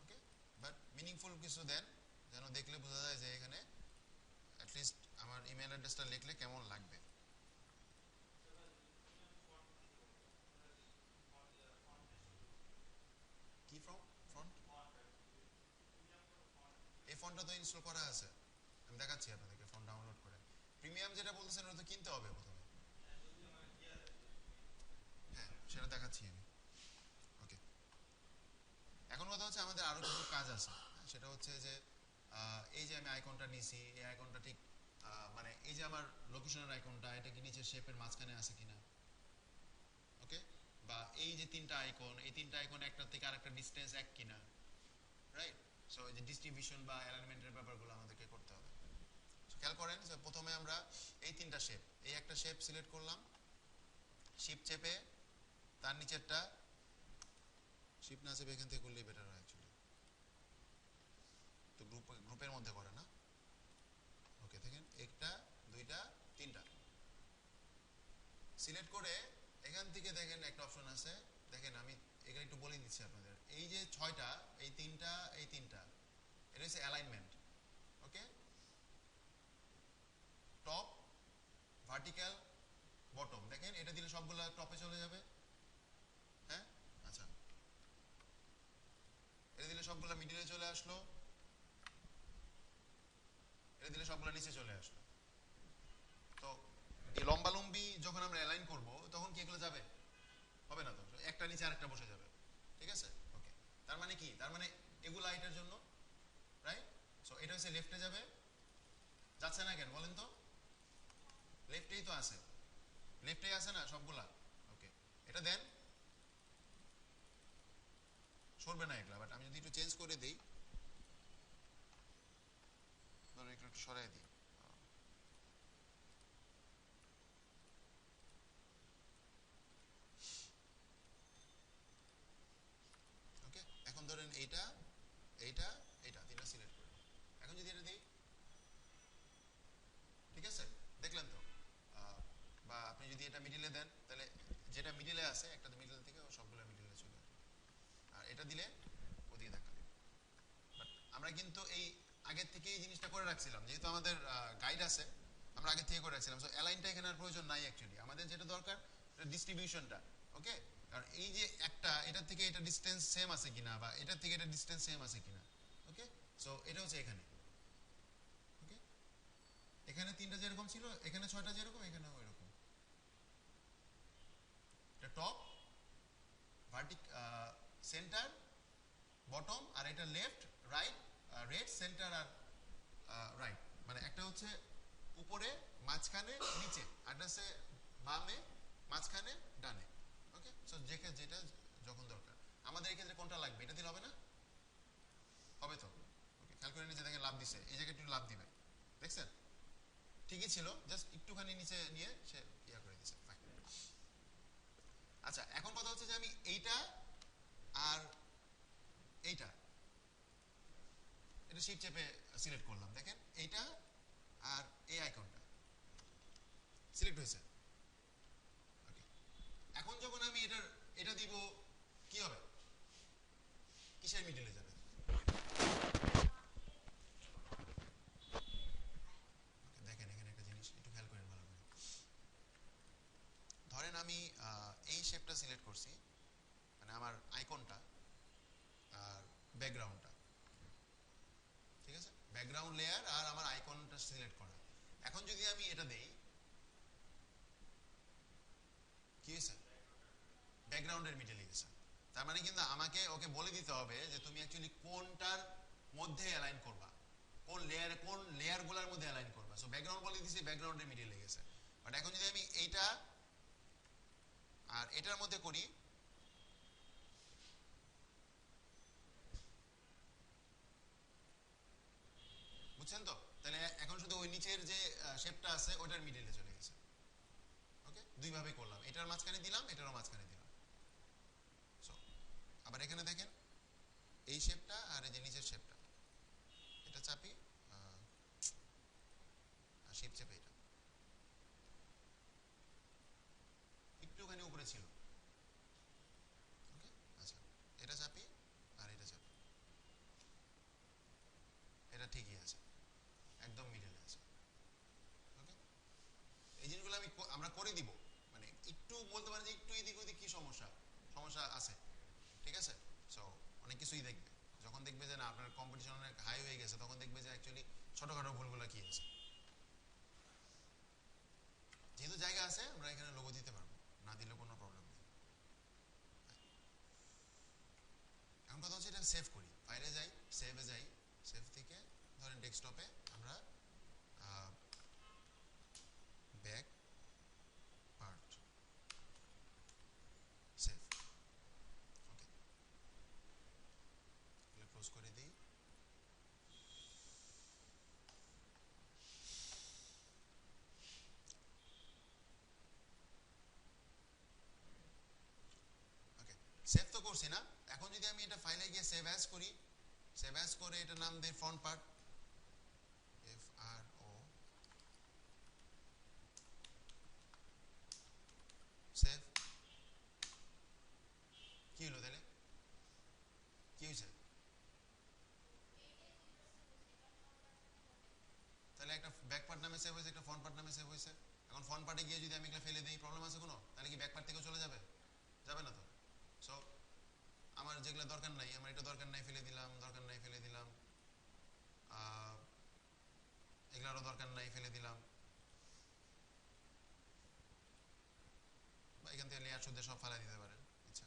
okay? But meaningful কিছু দেন, যেন দেখলে বোঝা যায় যে এখানে অ্যাটলিস্ট আমার ইমেল অ্যাড্রেসটা লিখলে কেমন লাগবে। কি ফ্রন্ট? এই ফন্টটা তো ইনস্টল করা আছে, আমি দেখাচ্ছি আপনাদেরকে ফন্ট ডাউনলোড করে। প্রিমিয়াম যেটা বলতেছেন ওটা তো কিনতে হবে প্রথমে। হ্যাঁ, সেটা দেখাচ্ছি আমি। ওকে, এখন কথা হচ্ছে আমাদের আরো কিছু কাজ আছে। সেটা হচ্ছে যে এই যে আমি আইকনটা নিছি, এই আইকনটা ঠিক মানে এই যে আমার লোকেশনের আইকনটা, এটা কি নিচে শেপের মাঝখানে আছে কিনা, ওকে? বা এই যে তিনটা আইকন, এই তিনটা আইকন একটা থেকে আরেকটা ডিসটেন্স এক কিনা, রাইট? সো এই যে ডিস্ট্রিবিউশন বা অ্যালাইনমেন্টের ব্যাপারগুলো আমাদেরকে করতে হবে। খেয়াল করেন যে প্রথমে আমরা এই তিনটা শেপ, এই একটা শেপ সিলেক্ট করলাম, শিফট চেপে তার নিচেরটা, শিফট না চেপে এখান থেকে করলেই বেটার হয় অ্যাকচুয়ালি, তো গ্রুপের মধ্যে করে না। ওকে, দেখেন একটা, দুইটা, তিনটা সিলেক্ট করে এখান থেকে দেখেন একটা অপশন আছে, দেখেন আমি এখানে একটু বলে দিচ্ছি আপনাদের। এই যে ছয়টা, এই তিনটা, এই তিনটা, এটা হচ্ছে অ্যালাইনমেন্ট, ওকে? টপ, ভার্টিক্যাল, বটম, দেখেন এটা দিলে সবগুলা টপে চলে যাবে। হ্যাঁ, আচ্ছা, এটা দিলে সবগুলা মিডিলে চলে আসলো, এটা দিলে সবগুলা নিচে চলে আসলো। তো এই লম্বালম্বি যখন আমরা অ্যালাইন করব তখন কি এগুলো যাবে? হবে না তো, একটা নিচে আরেকটা বসে যাবে, ঠিক আছে? ওকে, তার মানে কি? তার মানে এগুলা এটার জন্য, রাইট? সো এটা হচ্ছে লেফটে যাবে, যাচ্ছে না কেন বলেন তো? লেফটেই তো আছে, লেফটেই আছে না সবগুলা। ওকে, এটা দেন, সরবে না এগুলা। বাট আমি যদি একটু চেঞ্জ করে দিই, ধরো একটু একটু সরাই দিই, ওকে? এখন ধরেন এইটা, এইটা, এইটা তিনটা সিলেক্ট করি, এখন যদি এটা দিই, ঠিক আছে? দেখলেন তো? বা আপনি যদি এটা মিডিলে দেন, তাহলে যেটা মিডিলে আছে একটা মিডিল থেকে সবগুলো মিডিলে চলে আসবে, আর এটা দিলে ওদিকে দেখাবে। বাট আমরা কিন্তু এই আগের থেকে এই জিনিসটা করে রাখছিলাম, যেহেতু আমাদের গাইড আছে, আমরা আগে থেকে করে রাখছিলাম। সো অ্যালাইনটা এখানে আর প্রয়োজন নাই অ্যাকচুয়ালি, আমাদের যেটা দরকার ডিস্ট্রিবিউশনটা, ওকে? কারণ এই যে একটা, এটার থেকে এটা ডিসটেন্স সেম আছে কিনা, বা এটার থেকে এটা ডিসটেন্স সেম আছে কিনা, ওকে? সো এটা হচ্ছে এখানে, ওকে? এখানে তিনটা যেরকম ছিল, এখানে ছয়টা যেরকম, এখানেও এরকম। এটা টপ, ভার্টিক, সেন্টার, বটম, আর এটা লেফট, রাইট, রেড, সেন্টার, আর রাইট। মানে একটা হচ্ছে উপরে, মাঝখানে, নিচে, আরেকটা হচ্ছে বামে, মাঝখানে, ডানে, ওকে? সো যেটা যখন দরকার। আমাদের এই ক্ষেত্রে কোনটা লাগবে? এটা দিলে হবে না? হবে তো? ওকে, খেয়াল করে নিচে দেখেন লাভ দিছে, এই জায়গায় একটু লাভ দিবে, দেখছেন? ঠিকই ছিল, জাস্ট একটুখানি নিচে নিয়ে সে ইয়া করে দিছে। আচ্ছা, এখন কথা হচ্ছে যে আমি এইটা আর এইটা, এটা শিফট চেপে সিলেক্ট করলাম, দেখেন এইটা আর এই আইকনটা সিলেক্ট হয়েছে। ওকে, এখন যখন আমি এটা দিব, কি হবে? কিসের মিডিলে যাবে? ওকে, দেখেন এখানে একটা জিনিস একটু খেয়াল করেন ভালো করে। ধরেন আমি এই শেপটা সিলেক্ট করছি, মানে আমার আইকনটা আর ব্যাকগ্রাউন্ডটা, ঠিক আছে? ব্যাকগ্রাউন্ড লেয়ার আর আমার আইকনটা সিলেক্ট করা। এখন যদি আমি এটা দেই, কি হয়েছে? ব্যাকগ্রাউন্ডের মিডিলে গেছে। তার মানে কিন্তু আমাকে ওকে বলে দিতে হবে যে তুমি অ্যাকচুয়ালি কোনটার মধ্যে অ্যালাইন করবা, কোন লেয়ারগুলোর মধ্যে অ্যালাইন করবা। সো ব্যাকগ্রাউন্ড বলে দিছি, ব্যাকগ্রাউন্ডের মিডিলে গেছে। বাট এখন যদি আমি এইটা আর এটার মধ্যে করি, বুঝছেন তো? তাহলে এখন শুধু ওই নিচের যে শেপটা আছে ওটার মিডিলে চলে গেছে। ওকে, দুইভাবে করলাম, এটার মাঝখানে দিলাম, এটারও মাঝখানে দিলাম। সো আবার এখানে দেখেন এই শেপটা আর এই যে নিচের শেপটা, এটা চাপি শেপ চেপে, এটা একটুখানি উপরে ছিল। ওকে, আচ্ছা, এটা চাপি আর এটা চাপি, এটা ঠিকই আছে, একদম মিডলে আছে। ওকে, এই জিনিসগুলো আমরা করে দিব, মানে একটু বলতে পারেন যে একটু এদিক ওদিক কি সমস্যা সমস্যা আছে, ঠিক আছে? সো অনেক কিছুই দেখবে, যখন দেখবে যে না আপনার কম্পিটিশন অনেক হাই হয়ে গেছে, তখন দেখবে যে অ্যাকচুয়ালি ছোটোখাটো ভুলগুলো কি আছে। যেহেতু জায়গা আছে আমরা এখানে লোগো দিতে পারবো, না দিলে কোনো প্রবলেম নেই। এখন কথা হচ্ছে এটা সেভ করি, ফাইলে যাই, সেভে যাই, সেভ থেকে ধরেন ডেস্কটপে আমরা ব্যাক পার্ট সেভ, ওকে, ক্লোজ করে দিই। ওকে, সেভ তো করছি না, এখন যদি আমি এটা ফাইলে গিয়ে সেভ অ্যাজ করি, সেভ অ্যাজ করে এটা নাম দিই ফ্রন্ট পার্ট, FRO সেভ। কি হলো তাহলে, কি হয়েছে? তাহলে একটা ব্যাক পার্ট নামে সেভ হয়েছে, একটা ফ্রন্ট পার্ট নামে সেভ হয়েছে। এখন ফ্রন্ট পার্টে গিয়ে যদি আমি এগুলো ফেলে দিই প্রবলেম আছে কোনো? তাহলে কি ব্যাক পার্ট থেকেও চলে যাবে? যাবে না তো। সো আমার যেগুলো দরকার নাই, আমার এটা দরকার নাই ফেলে দিলাম, দরকার নাই ফেলে দিলাম, এগুলোরও দরকার নাই ফেলে দিলাম, বা এখান থেকে লেয়ার শুদ্ধ সব ফেলা দিতে পারেন ইচ্ছা।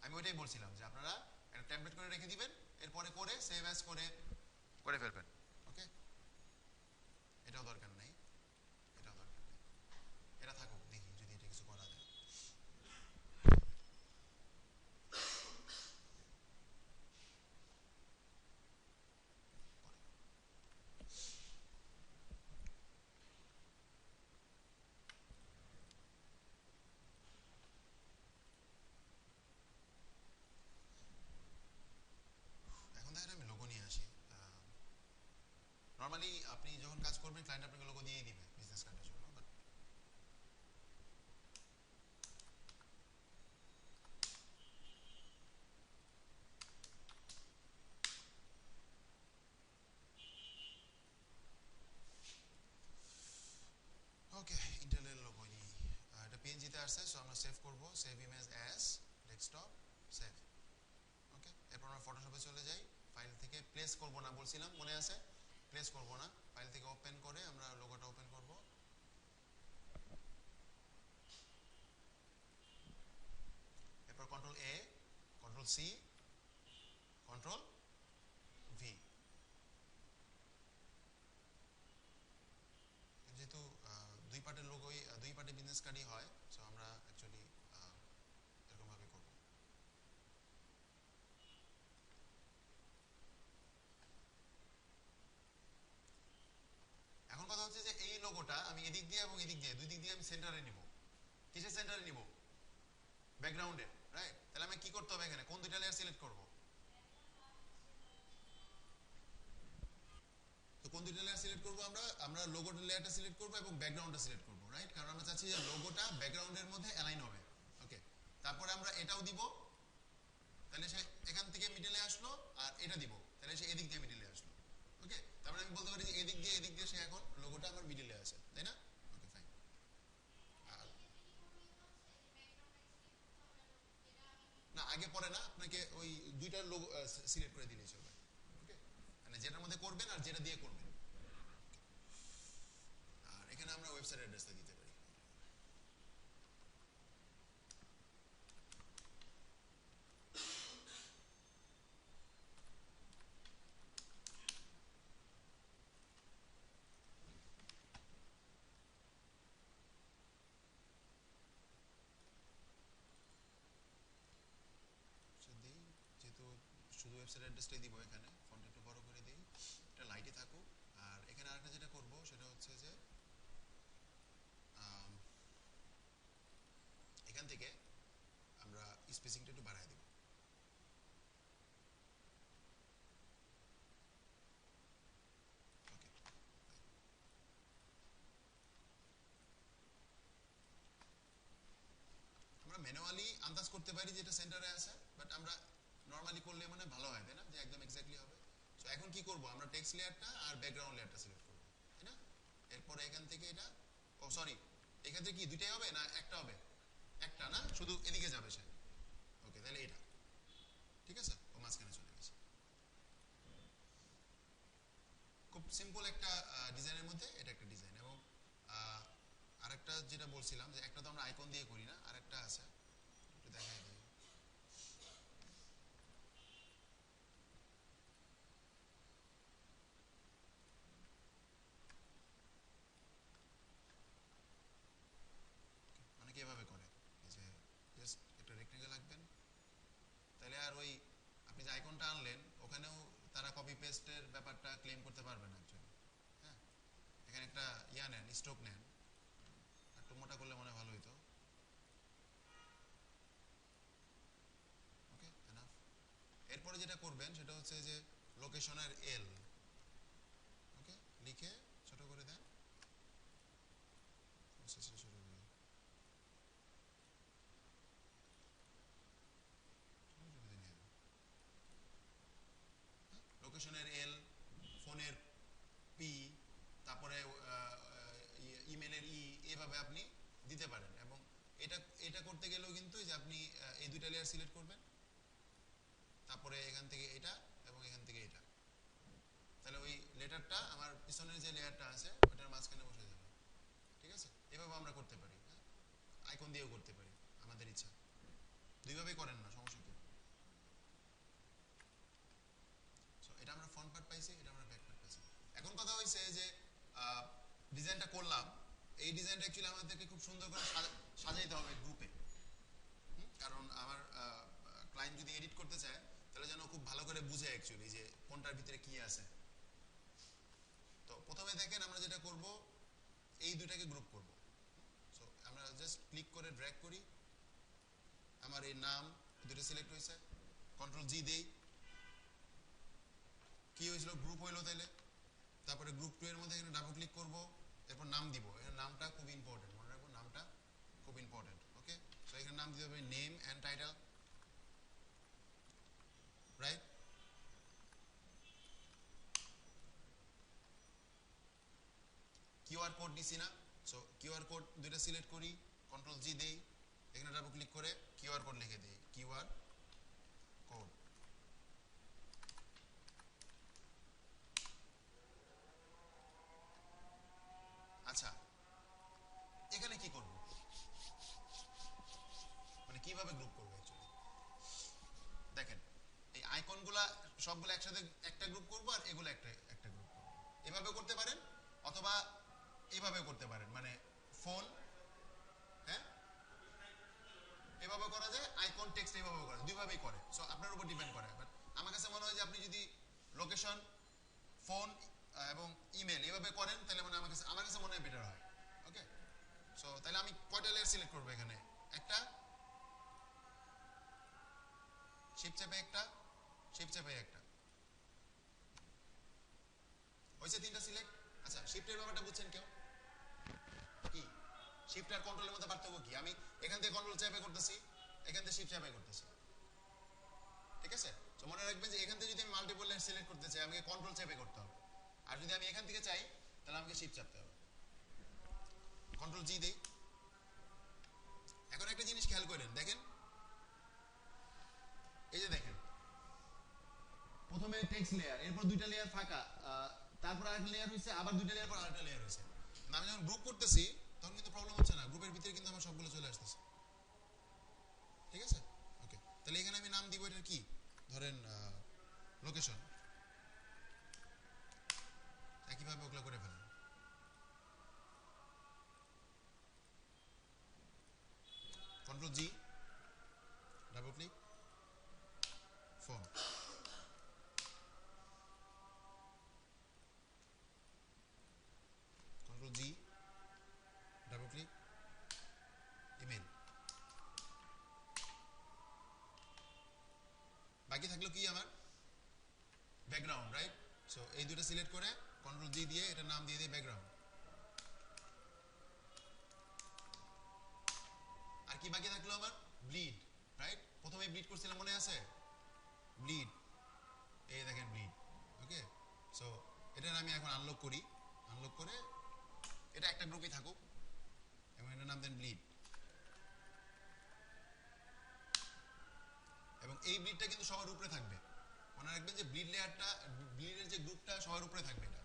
আমি ওইটাই বলছিলাম যে আপনারা একটা টেমপ্লেট করে রেখে দিবেন, এরপরে করে সেভ অ্যাজ করে করে ফেলবেন। ওকে, এটাও দরকার নাই, এটাও দরকার নেই, এটা থাকুক, দেখি যদি এটা কিছু করা যায়। এখন দেখেন আমি লোগো নিয়ে আসি। নর্মালি আপনি যখন কাজ করবেন ক্লায়েন্ট আপনাকে লোগো দিয়েই দিবে বিজনেস কার্ডের জন্য, বাট ওকে, ইন্টেলের লোগো নিই। এটা পিএনজিতে আসছে, সো আমরা সেভ করব, save image as desktop, save. Okay, এরপর আমরা ফটোশপে চলে যাই, ফাইল থেকে প্লেস করব না বলছিলাম, মনে আছে? প্লেস করব না, ফাইল থেকে ওপেন করে আমরা লোগোটা ওপেন করব। এরপর কন্ট্রোল এ, কন্ট্রোল সি, কন্ট্রোল ভি। যেহেতু দুই পার্টের লোগোই, দুই পার্টে বিজনেস কার্ডই হয়, সো আমরা অ্যাকচুয়ালি এরকমভাবে করব। এখন কথা হচ্ছে যে এই লোগোটা আমি এদিক দিয়ে এবং এদিক দিয়ে দুই দিক দিয়ে আমি সেন্টারে নিব। কিসের সেন্টারে নিব? ব্যাকগ্রাউন্ডের, রাইট? তাহলে আমি কি করতে হবে এখানে, কোন দুইটা লেয়ার সিলেক্ট করব? তো কোন দুইটা লেয়ার সিলেক্ট করব? আমরা আমরা লোগোটার লেয়ারটা সিলেক্ট করব এবং ব্যাকগ্রাউন্ডটা সিলেক্ট করব, রাইট? কারণ আমরা চাচ্ছি যে লোগোটা ব্যাকগ্রাউন্ডের মধ্যে অ্যালাইন হবে। ওকে, তারপরে আমরা এটাও দিব, তাহলে সে এখান থেকে মিডলে আসলো, আর এটা দিব তাহলে সে এদিক দিয়ে মিডলে আসলো। ওকে, তারপরে আমি বলতে পারি যে এদিক দিয়ে সে এখন লোগোটা আমার মিডলে আছে, তাই না? ওকে, ফাইন। আর না, আগে পরে না, আপনাকে ওই দুইটা লোগো সিলেক্ট করে দিলেই চলবে। ওকে, মানে যেটার মধ্যে করবেন আর যেটা দিয়ে করবেন। আর এখানে আমরা ওয়েবসাইট অ্যাড্রেসটা দিতে পারি। শুধু ওয়েবসাইট অ্যাড্রেসটাই দিব এখানে, ফন্ট একটু বড় করে দিই, এটা লাইটই থাকুক। আর এখানে আরেকটা যেটা করব সেটা হচ্ছে যে এখান থেকে আমরা স্পেসিংটা একটু বাড়ায় দিব। ওকে, আমরা ম্যানুয়ালি আন্দাজ করতে পারি যে এটা সেন্টারে আছে, বাট আমরা নর্মালি করলে মানে ভালো হয়, তাই না, যে একদম এক্স্যাক্টলি হবে। সো এখন কি করব, আমরা টেক্সট লেয়ারটা আর ব্যাকগ্রাউন্ড লেয়ারটা সিলেক্ট করব, তাই না। এরপরে এখান থেকে এটা, ও সরি, এখান থেকে কি দুইটাই হবে না একটা হবে? একটা না, শুধু এদিকে যাবে সে। ওকে, তাহলে এটা ঠিক আছে, ও মাঝখানে চলে গেছে। খুব সিম্পল একটা ডিজাইনের মধ্যে এটা একটা ডিজাইন। এবং আরেকটা যেটা বলছিলাম যে একটা তো আমরা আইকন দিয়ে করি না, আরেকটা আছে, একটু দেখাই দিই। অনেকে এভাবে করে, এই যে জাস্ট একটা রেক্টেঙ্গেল আঁকবেন, তাহলে আর ওই আপনি যে আইকনটা আনলেন ওখানেও তারা কপি পেস্টের ব্যাপারটা ক্লেম করতে পারবে না অ্যাকচুয়ালি। হ্যাঁ, এখানে একটা ইয়া নেন, স্ট্রোক নেন, একটু মোটা করলে মনে হয় ভালো হইতো। ওকে, এনাফ। এরপরে যেটা করবেন সেটা হচ্ছে যে লোকেশনের এল, ওকে, লিখে ছোট করে দেন, প্রসেসটা শুরু করে লোকেশনের এল, ফোনের পি, তারপরে ইমেলের ই, এভাবে আপনি দিতে পারেন। এবং এটা এটা করতে গেলেও কিন্তু যে আপনি এই দুইটা লেয়ার সিলেক্ট করবেন, তারপরে এখান থেকে এটা এবং এখান থেকে এটা, তাহলে ওই লেটারটা আমার পিছনের যে লেয়ারটা আছে ওটার মাঝখানে বসে যাবে। ঠিক আছে, এভাবে আমরা করতে পারি। হ্যাঁ, আইকন দিয়েও করতে পারি, আমাদের ইচ্ছা। দুইভাবেই করেন না, সমস্যা কি। সো এটা আমরা ফ্রন্ট পার্ট পাইছি, এটা আমরা ব্যাক পার্ট পাইছি। এখন কথা হইছে যে ডিজাইনটা করলাম, এই ডিজাইনটা অ্যাকচুয়ালি আমাদেরকে খুব সুন্দর করে সাজাইতে হবে গ্রুপে। কারণ আমার ক্লায়েন্ট যদি এডিট করতে চায় তাহলে যেন খুব ভালো করে বুঝে অ্যাকচুয়ালি যে কোনটার ভিতরে কি আছে। তো প্রথমে দেখেন আমরা যেটা করব, এই দুটাকে গ্রুপ করব। সো আমরা জাস্ট ক্লিক করে ড্র্যাগ করি, আমার এই নাম দুটো সিলেক্ট হয়েছে, কন্ট্রোল জি দেই, কি হয়েছিল, গ্রুপ হইলো তাইলে। তারপরে গ্রুপ 2 এর মধ্যে এখানে ডাবল ক্লিক করব, এরপর নাম দিব। এর নামটা খুব ইম্পর্টেন্ট, মনে রাখবো নামটা খুব ইম্পর্টেন্ট। ওকে, সো এখানে নাম দিতে হবে name and title, right. QR code দিছি না, সো কিউআর কোড দুইটা সিলেক্ট করি, কন্ট্রোল জি দেই, এখানে ডাবল ক্লিক করে কিউআর কোড লিখে দিই, কিউআর কোড। আচ্ছা, এখানে কি করব, মানে কিভাবে গ্রুপ করব অ্যাকচুয়ালি। দেখেন, এই আইকনগুলা সবগুলো একসাথে একটা গ্রুপ করব, আর এগুলো একটা একটা গ্রুপ করব। এভাবে করতে পারেন, অথবা এভাবেও করতে পারেন, মানে ফোন, হ্যাঁ, এভাবে করা যায়, আইকন টেক্সট এভাবে করা যায়, দুইভাবেই করে। সো আপনার উপর ডিপেন্ড করে। বাট আমার কাছে মনে হয় যে আপনি যদি লোকেশন, ফোন এবং ইমেল এভাবে করেন তাহলে মানে আমার কাছে মনে হয় বেটার হয়। ওকে, সো তাহলে আমি কয়টা লেয়ার সিলেক্ট করবো এখানে, একটা, শিফট চেপে একটা, শিফট চেপে একটা, হয়েছে তিনটা সিলেক্ট। আচ্ছা, শিফটের ব্যাপারটা বুঝছেন কেউ কি, শিফট আর কন্ট্রোলের মধ্যে পার্থক্য কি? আমি এখান থেকে কন্ট্রোল চেপে করতেছি, এখান থেকে শিফট চেপে করতেছি, ঠিক আছে। তো মনে রাখবেন যে এখান থেকে যদি আমি মাল্টিপল লেয়ার সিলেক্ট করতে চাই আমাকে কন্ট্রোল চেপে করতে হবে, আর যদি আমি এখান থেকে চাই তাহলে আমাকে শিফট চাপতে হবে। কন্ট্রোল জি দেই। এখন একটা জিনিস খেয়াল করেন, দেখেন এই যে দেখেন, প্রথমে টেক্সট লেয়ার, এরপর দুইটা লেয়ার ফাঁকা, তারপর আরেকটা লেয়ার হয়েছে, আবার দুইটা লেয়ার পর আরেকটা লেয়ার হয়েছে। আমি যখন গ্রুপ করতেছি তখন কিন্তু প্রবলেম হচ্ছে না, গ্রুপের ভিতরে কিন্তু আমার সবগুলো চলে আসতেছে। ঠিক আছে, ওকে, তাহলে এখানে আমি নাম দিব এটার কি, ধরেন লোকেশন, একইভাবে ওগুলো করে ফেলেন। কন্ট্রোল জি, ডাবল ক্লিক, ফোন, বাকি থাকলো কি আমার ব্যাকগ্রাউন্ড, রাইট? সো এই দুটো সিলেক্ট করে কন্ট্রোল জি দিয়ে এটার নাম দিয়ে দিই ব্যাকগ্রাউন্ড। আর কি বাকি থাকলো আমার? Bleed, right? প্রথমে ব্লিড করছিলাম, মনে আছে? ব্লিড, এই দেখেন ব্লিড। ওকে, সো এটার আমি এখন আনলক করি। আনলক করে এটা একটা গ্রুপই থাকুক এবং এটার নাম দেন ব্লিড। এবং এই ব্লিডটা কিন্তু সবার উপরে থাকবে, মনে রাখবেন যে ব্লিড লেয়ারটা, ব্লিডের যে গ্রুপটা সবার উপরে থাকবে এটা।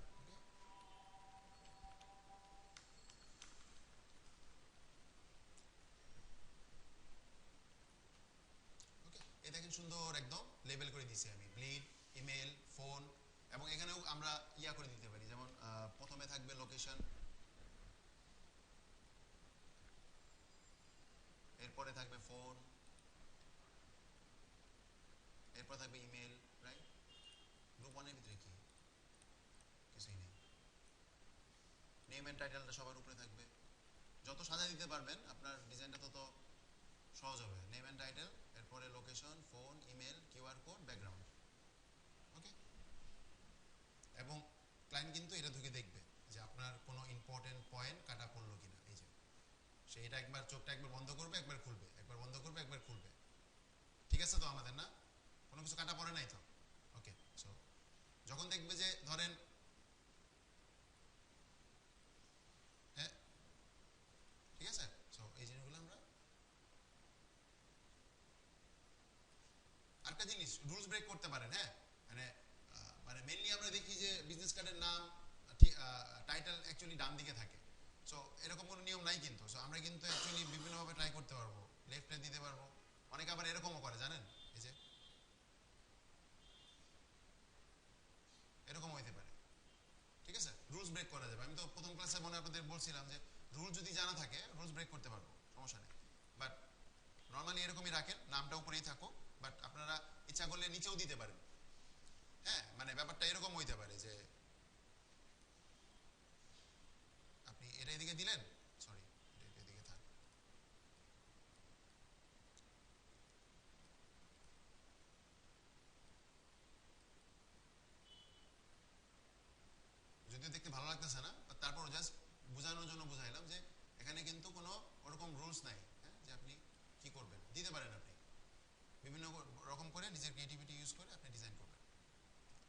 ওকে, এই দেখেন সুন্দর একদম লেবেল করে দিয়েছি আমি, ব্লিড, ইমেল, ফোন। এবং এখানেও আমরা ইয়া করে দিতে পারি, যেমন প্রথমে থাকবে লোকেশন, এরপরে থাকবে ফোন, এরপর থাকবে ইমেল, রাইট? গ্রুপ ওয়ানের ভিতরে কি কিছুই নেই। নেম এন্ড টাইটেলটা সবার উপরে থাকবে। যত সাজা দিতে পারবেন আপনার ডিজাইনটা তত সহজ হবে। নেম এন্ড টাইটেল, এরপরে location, phone, email, QR code, background. Okay, এবং ক্লায়েন্ট কিন্তু এটা ঢুকে দেখবে যে আপনার কোনো ইম্পর্টেন্ট পয়েন্ট কাটা পড়লো কিনা। এই যে সে এটা একবার চোখটা একবার বন্ধ করবে, একবার খুলবে, একবার বন্ধ করবে, একবার খুলবে। ঠিক আছে তো আমাদের? না, কোনো কিছু কাটা পড়ে নাই তো? ওকে, সো যখন দেখবে যে ধরেন, হ্যাঁ ঠিক আছে, সো এই জিনিসগুলো আমরা। আরেকটা জিনিস, রুলস ব্রেক করতে পারেন, হ্যাঁ? মানে মানে মেইনলি আমরা দেখি যে বিজনেস কার্ডের নাম, টাইটেল অ্যাকচুয়ালি ডান দিকে থাকে। সো এরকম কোনো নিয়ম নাই কিন্তু। সো আমরা কিন্তু অ্যাকচুয়ালি বিভিন্নভাবে ট্রাই করতে পারবো, লেফটে দিতে পারবো। অনেকে আবার এরকমও করে, জানেন? এই যে এরকম হইতে পারে। ঠিক আছে, রুলস ব্রেক করা যাবে। আমি তো প্রথম ক্লাসে মনে আপনাদের বলছিলাম যে রুল যদি জানা থাকে রুলস ব্রেক করতে পারবো, সমস্যা নেই। বাট নর্মালি এরকমই রাখেন, নামটা উপরেই থাকুক। বাট আপনারা ইচ্ছা করলে নিচেও দিতে পারেন। হ্যাঁ, মানে ব্যাপারটা এরকম হইতে পারে যে আপনি এটা এদিকে দিলেন, সরি এটা এদিকে থাক। যদিও দেখতে ভালো লাগতেছে না, তারপরও জাস্ট বোঝানোর জন্য বুঝাইলাম যে এখানে কিন্তু কোনো ওরকম রুলস নাই। হ্যাঁ, যে আপনি কি করবেন দিতে পারেন, আপনি বিভিন্ন রকম করে নিজের ক্রিয়েটিভিটি ইউজ করে আপনি ডিজাইন করবেন।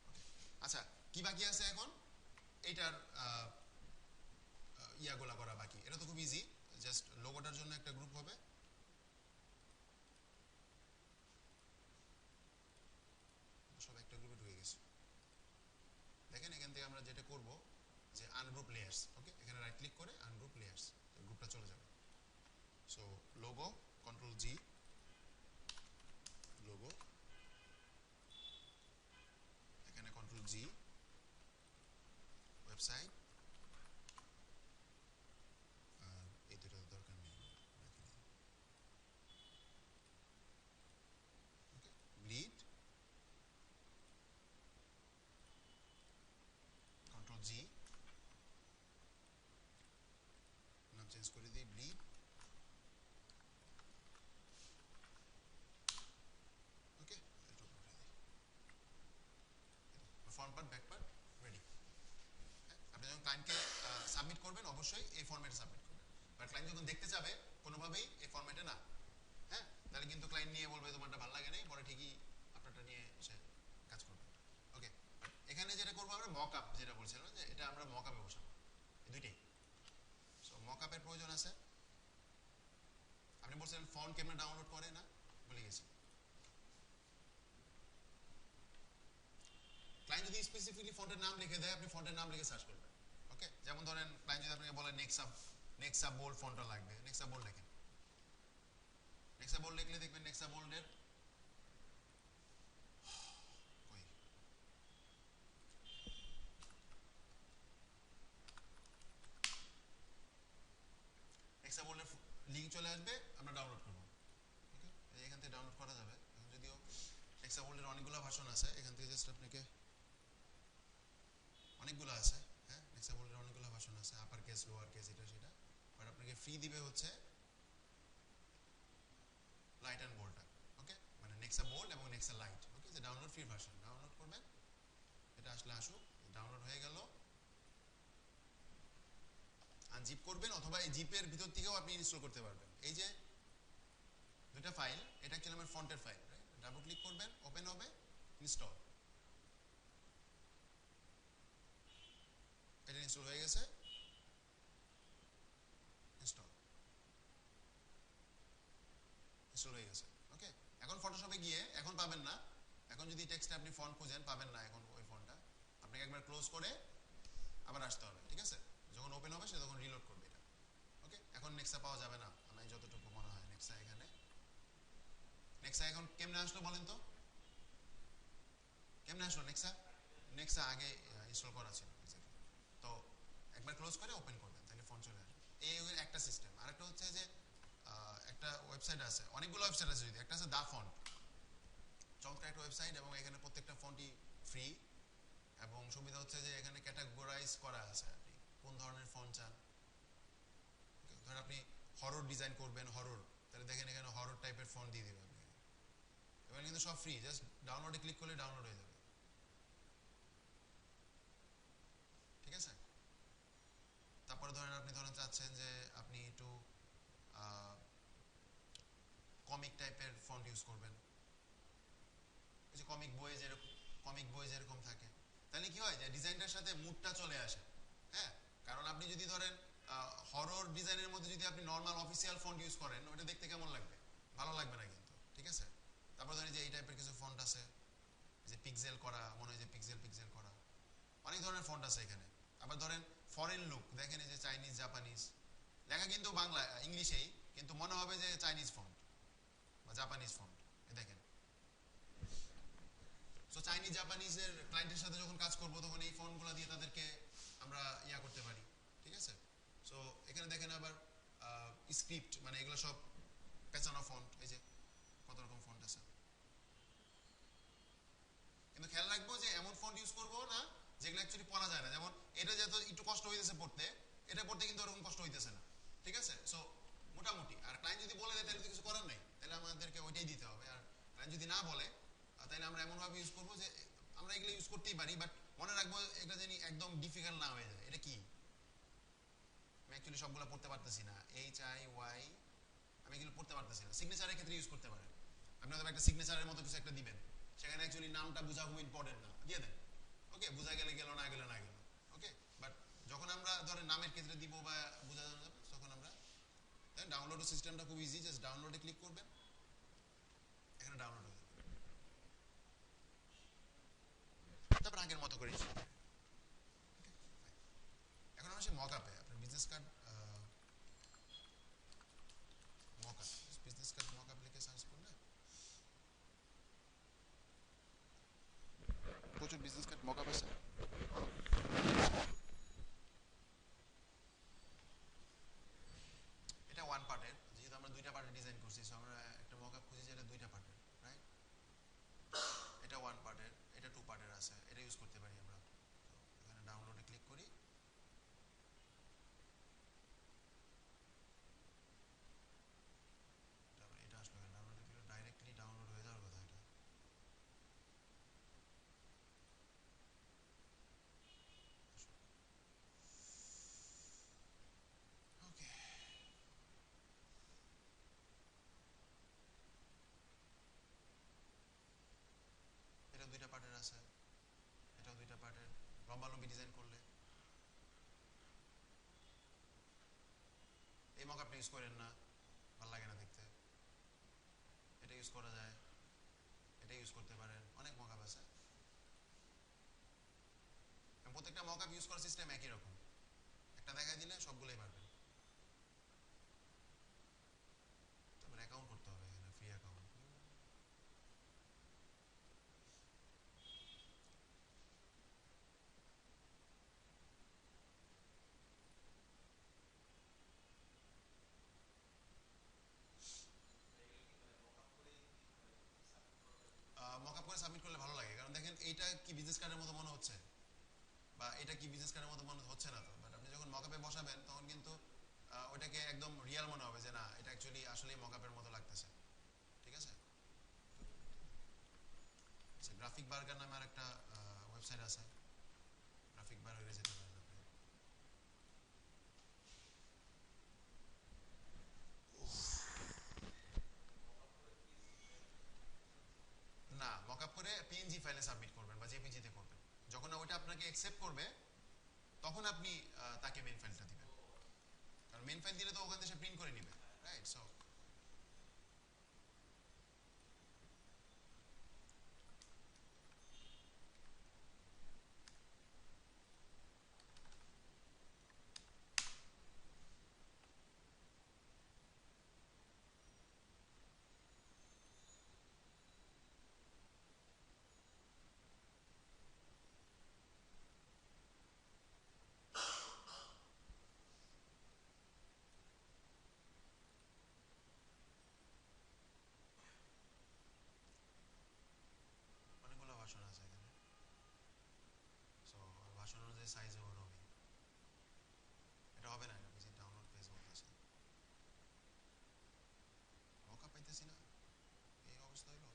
ওকে, আচ্ছা, কি বাকি আছে এখন? এইটার ইয়াগুলা করা বাকি। এটা তো খুব ইজি, জাস্ট লোগোটার জন্য একটা গ্রুপ হবে। সব একটা গ্রুপে ঢুকে গেছে। দেখেন এখান থেকে আমরা যেটা করব যে আনগ্রুপ লেয়ার্স। ওকে, এখানে রাইট ক্লিক করে আনগ্রুপ লেয়ার্স, গ্রুপটা চলে যাবে। So logo, control G, logo, এখানে কন্ট্রোল জি, ওয়েবসাইট। এই দুটো দরকার নেই, ওকে, ব্লিড, কন্ট্রোল জি, নাম চেঞ্জ করে দিই bleed. Okay, front part, back part ready. আপনি যখন ক্লায়েন্টকে সাবমিট করবেন অবশ্যই এই ফরম্যাটে সাবমিট করবেন। বাট ক্লায়েন্ট যখন দেখতে যাবে কোনোভাবেই এই ফরম্যাটে না, হ্যাঁ, তাহলে কিন্তু ক্লায়েন্ট নিয়ে বলবে তোমারটা ভালো লাগে নাই, পরে ঠিকই আপনারটা নিয়ে সে কাজ করবে। ওকে, এখানে যেটা করবো আমরা মক আপ, যেটা বলছিলাম যে এটা আমরা মক আপে বসাবো, এই দুইটাই। সো মক আপের প্রয়োজন আছে। আপনি বলছিলেন ফন্ট কেমনে ডাউনলোড করে, না বলে গেছি। ক্লায়েন্ট যদি স্পেসিফিকলি ফন্টের নাম লিখে দেয়, আপনি ফন্টের নাম লিখে সার্চ করবেন। ওকে, যেমন ধরেন ক্লায়েন্ট যদি আপনাকে বলে নেক্সা বোল্ড ফন্টটা লাগবে, নেক্সা বোল্ড লেখেন। নেক্সা বোল্ড লিখলে দেখবেন নেক্সা বোল্ডের কই নেক্সা বোল্ডের লিঙ্ক চলে আসবে, আমরা ডাউনলোড করবো। ওকে, এখান থেকে ডাউনলোড করা যাবে। এখন যদিও নেক্সা বোল্ডের অনেকগুলো ভার্সন আছে, এখান থেকে জাস্ট আপনাকে অনেকগুলো আছে। হ্যাঁ, নেক্সা বোল্ডের অনেকগুলো ভার্সন আছে, আপার কেস, লোয়ার কেস, এটা সেটা। বাট আপনাকে ফ্রি দিবে হচ্ছে লাইট অ্যান্ড বোল্ডটা। ওকে, মানে নেক্সা বোল্ড এবং নেক্সা লাইট। ওকে, যে ডাউনলোড ফ্রি ভার্সন, ডাউনলোড করবেন, এটা আসলে আসুক, ডাউনলোড হয়ে গেল, আনজিপ করবেন অথবা এই জিপের ভিতর থেকেও আপনি ইনস্টল করতে পারবেন। এই যে দুইটা ফাইল, এটা অ্যাকচুয়ালি আমার ফন্টের ফাইল, রাইট? ডাবল ক্লিক করবেন, ওপেন হবে, ইনস্টল, এটা ইনস্টল হয়ে গেছে, ইনস্টল ইনস্টল হয়ে গেছে। ওকে, এখন ফটোশপে গিয়ে এখন পাবেন না, এখন যদি টেক্সটে আপনি ফন্ট খুঁজেন পাবেন না এখন ওই ফন্টটা, আপনাকে একবার ক্লোজ করে আবার আসতে হবে, ঠিক আছে? যখন ওপেন হবে সে তখন রিলোড করবে এটা। ওকে, এখন নেক্সা পাওয়া যাবে না আমার যতটুকু মনে হয়। নেক্সা এখানে, নেক্সা এখন কেমনে আসলো বলেন তো, কেমনে আসলো নেক্সা? নেক্সা আগে ইনস্টল করা ছিল, তো একবার ক্লোজ করে ওপেন করবেন, তাহলে ফোন চলে আসবে। এই একটা সিস্টেম। আরেকটা হচ্ছে যে একটা ওয়েবসাইট আছে, অনেকগুলো ওয়েবসাইট আছে, যদি একটা আছে দা ফন্ট, চমৎকার একটা ওয়েবসাইট, এবং এখানে প্রত্যেকটা ফন্টই ফ্রি, এবং সুবিধা হচ্ছে যে এখানে ক্যাটাগরাইজ করা আছে আপনি কোন ধরনের ফন্ট চান। ধরেন আপনি হরর ডিজাইন করবেন, হরর, তাহলে দেখেন এখানে হরর টাইপের ফন্ট দিয়ে দেবে আপনি, এবার কিন্তু সব ফ্রি, জাস্ট ডাউনলোডে ক্লিক করলে ডাউনলোড হয়ে যাবে, ঠিক আছে? তারপরে ধরেন আপনি চাচ্ছেন যে আপনি একটু কমিক টাইপের ফন্ট ইউজ করবেন, এই যে কমিক বই যেরকম থাকে, তাহলে কি হয় যে ডিজাইনটার সাথে মুডটা চলে আসে। হ্যাঁ, কারণ আপনি যদি ধরেন হরর ডিজাইনের মধ্যে যদি আপনি নর্মাল অফিসিয়াল ফন্ট ইউজ করেন, ওটা দেখতে কেমন লাগবে? ভালো লাগবে না কিন্তু, ঠিক আছে? তারপর ধরেন যে এই টাইপের কিছু ফন্ট আছে, যে পিক্সেল করা, মনে হয় যে পিক্সেল করা, অনেক ধরনের ফন্ট আছে এখানে। আবার ধরেন ফরেন লুক, দেখেন এই যে চাইনিজ, জাপানিজ, লেখা কিন্তু বাংলা ইংলিশেই, কিন্তু মনে হবে যে চাইনিজ ফন্ট বা জাপানিজ ফন্ট, দেখেন। সো চাইনিজ জাপানিজের ক্লায়েন্টের সাথে যখন কাজ করবো তখন এই ফন্টগুলো দিয়ে তাদেরকে আমরা করতে পারি, ঠিক আছে? সো এখানে দেখেন আবার স্ক্রিপ্ট, মানে এগুলো সব পেঁচানো ফন্ট, এই যে কত রকম ফন্ট আছে। কিন্তু খেয়াল রাখবো যে এমন ফন্ট ইউজ করবো না যেগুলো অ্যাকচুয়ালি পড়া যায় না, যেমন এটা যেহেতু একটু কষ্ট হইতেছে পড়তে, এটা পড়তে কিন্তু ওরকম কষ্ট হইতেছে না, ঠিক আছে? সো মোটামুটি, আর ক্লায়েন্ট যদি বলে দেয় তাহলে তো কিছু করার নেই, তাহলে আমাদেরকে ওইটাই দিতে হবে। আর ক্লায়েন্ট যদি না বলে তাহলে আমরা এমনভাবে ইউজ করবো যে আমরা এগুলো ইউজ করতেই পারি, বাট মনে রাখবো এটা যেন একদম ডিফিকাল্ট না হয়ে যায়। এটা কি, আমি অ্যাকচুয়ালি সবগুলো পড়তে পারতেছি না, HIY, আমি এগুলো পড়তে পারতেছি না। সিগনেচারের ক্ষেত্রে ইউজ করতে পারেন, আপনি হয়তো একটা সিগনেচারের মতো কিছু একটা দিবেন, সেখানে অ্যাকচুয়ালি নামটা বোঝা খুব ইম্পর্টেন্ট না, দিয়ে দেন, ওকে, বোঝা গেলে গেল, না গেলে না গেল, ওকে। বাট যখন আমরা ধরেন নামের ক্ষেত্রে দিব বা বোঝা যাবে, তখন আমরা ডাউনলোড সিস্টেমটা খুব ইজি, জাস্ট ডাউনলোডে ক্লিক করবেন, এখানে ডাউনলোড হয়ে যাবে, তারপর আগের মতো করে এখন আমরা সেই মকআপে, আপনার business card mockup, business card mockup লিখে সার্চ করলে প্রচুর বিজনেস কার্ড মকআপ আছে। এটা ওয়ান পার্টের, যেহেতু আমরা দুইটা পার্টে ডিজাইন করছি, সো আমরা একটা মকআপ খুঁজি যেটা দুইটা পার্টের, রাইট? এটা ওয়ান পার্টের, এটা টু পার্টের আছে, এটা ইউজ করতে পারি আমরা। এখানে ডাউনলোডে ক্লিক করি, এটা আসলে ডাউনলোডে ক্লিক ডাইরেক্টলি ডাউনলোড হয়ে যাওয়ার কথা এটা। ওকে, এটা দুইটা পার্টের আছে, এটাও দুইটা পার্টের, লম্বালম্বি ডিজাইন করলে। এই মকআপটা ইউজ করেন না, ভালো লাগে না দেখতে, এটা ইউজ করা যায়, এটা ইউজ করতে পারেন, অনেক মকআপ আছে। প্রত্যেকটা মকআপ ইউজ করার সিস্টেম একই রকম, একটা দেখাই দিলে সবগুলোই পারবেন। তারপর অ্যাকাউন্ট করতে হবে, এখানে ফ্রি অ্যাকাউন্ট। মকআপ করে সাবমিট করলে ভালো লাগে, কারণ দেখেন এইটা কি বিজনেস কার্ডের মতো মনে হচ্ছে, বা এটা কি বিজনেস কার্ডের মতো মনে হচ্ছে না তো, বাট আপনি যখন মকআপে বসাবেন তখন কিন্তু ওইটাকে একদম রিয়েল মনে হবে যে না, এটা অ্যাকচুয়ালি আসলেই মকআপের মতো লাগতেছে, ঠিক আছে? গ্রাফিক গ্রাফিক বার্গার নামে আর একটা ওয়েবসাইট আছে, গ্রাফিক বার্গারে যেতে পারেন আপনি। না, মকআপ করে পিএনজি ফাইলে সাবমিট করবেন বা জেপিজিতে করবেন। যখন ওইটা আপনাকে অ্যাকসেপ্ট করবে তখন আপনি তাকে মেন ফাইলটা দিবেন, কারণ মেন ফাইল দিলে তো ওখান থেকে প্রিন্ট করে নেবে, রাইট? সো অনেকগুলো ভাষণ আছে এখানে, সো ভাষণ অনুযায়ী সাইজ ওভার হবে। এটা হবে না, এটা বেশি ডাউনলোড পেজ বলতেছে, মকআপ পাইতেছি না, এই অবস্থা হইলো।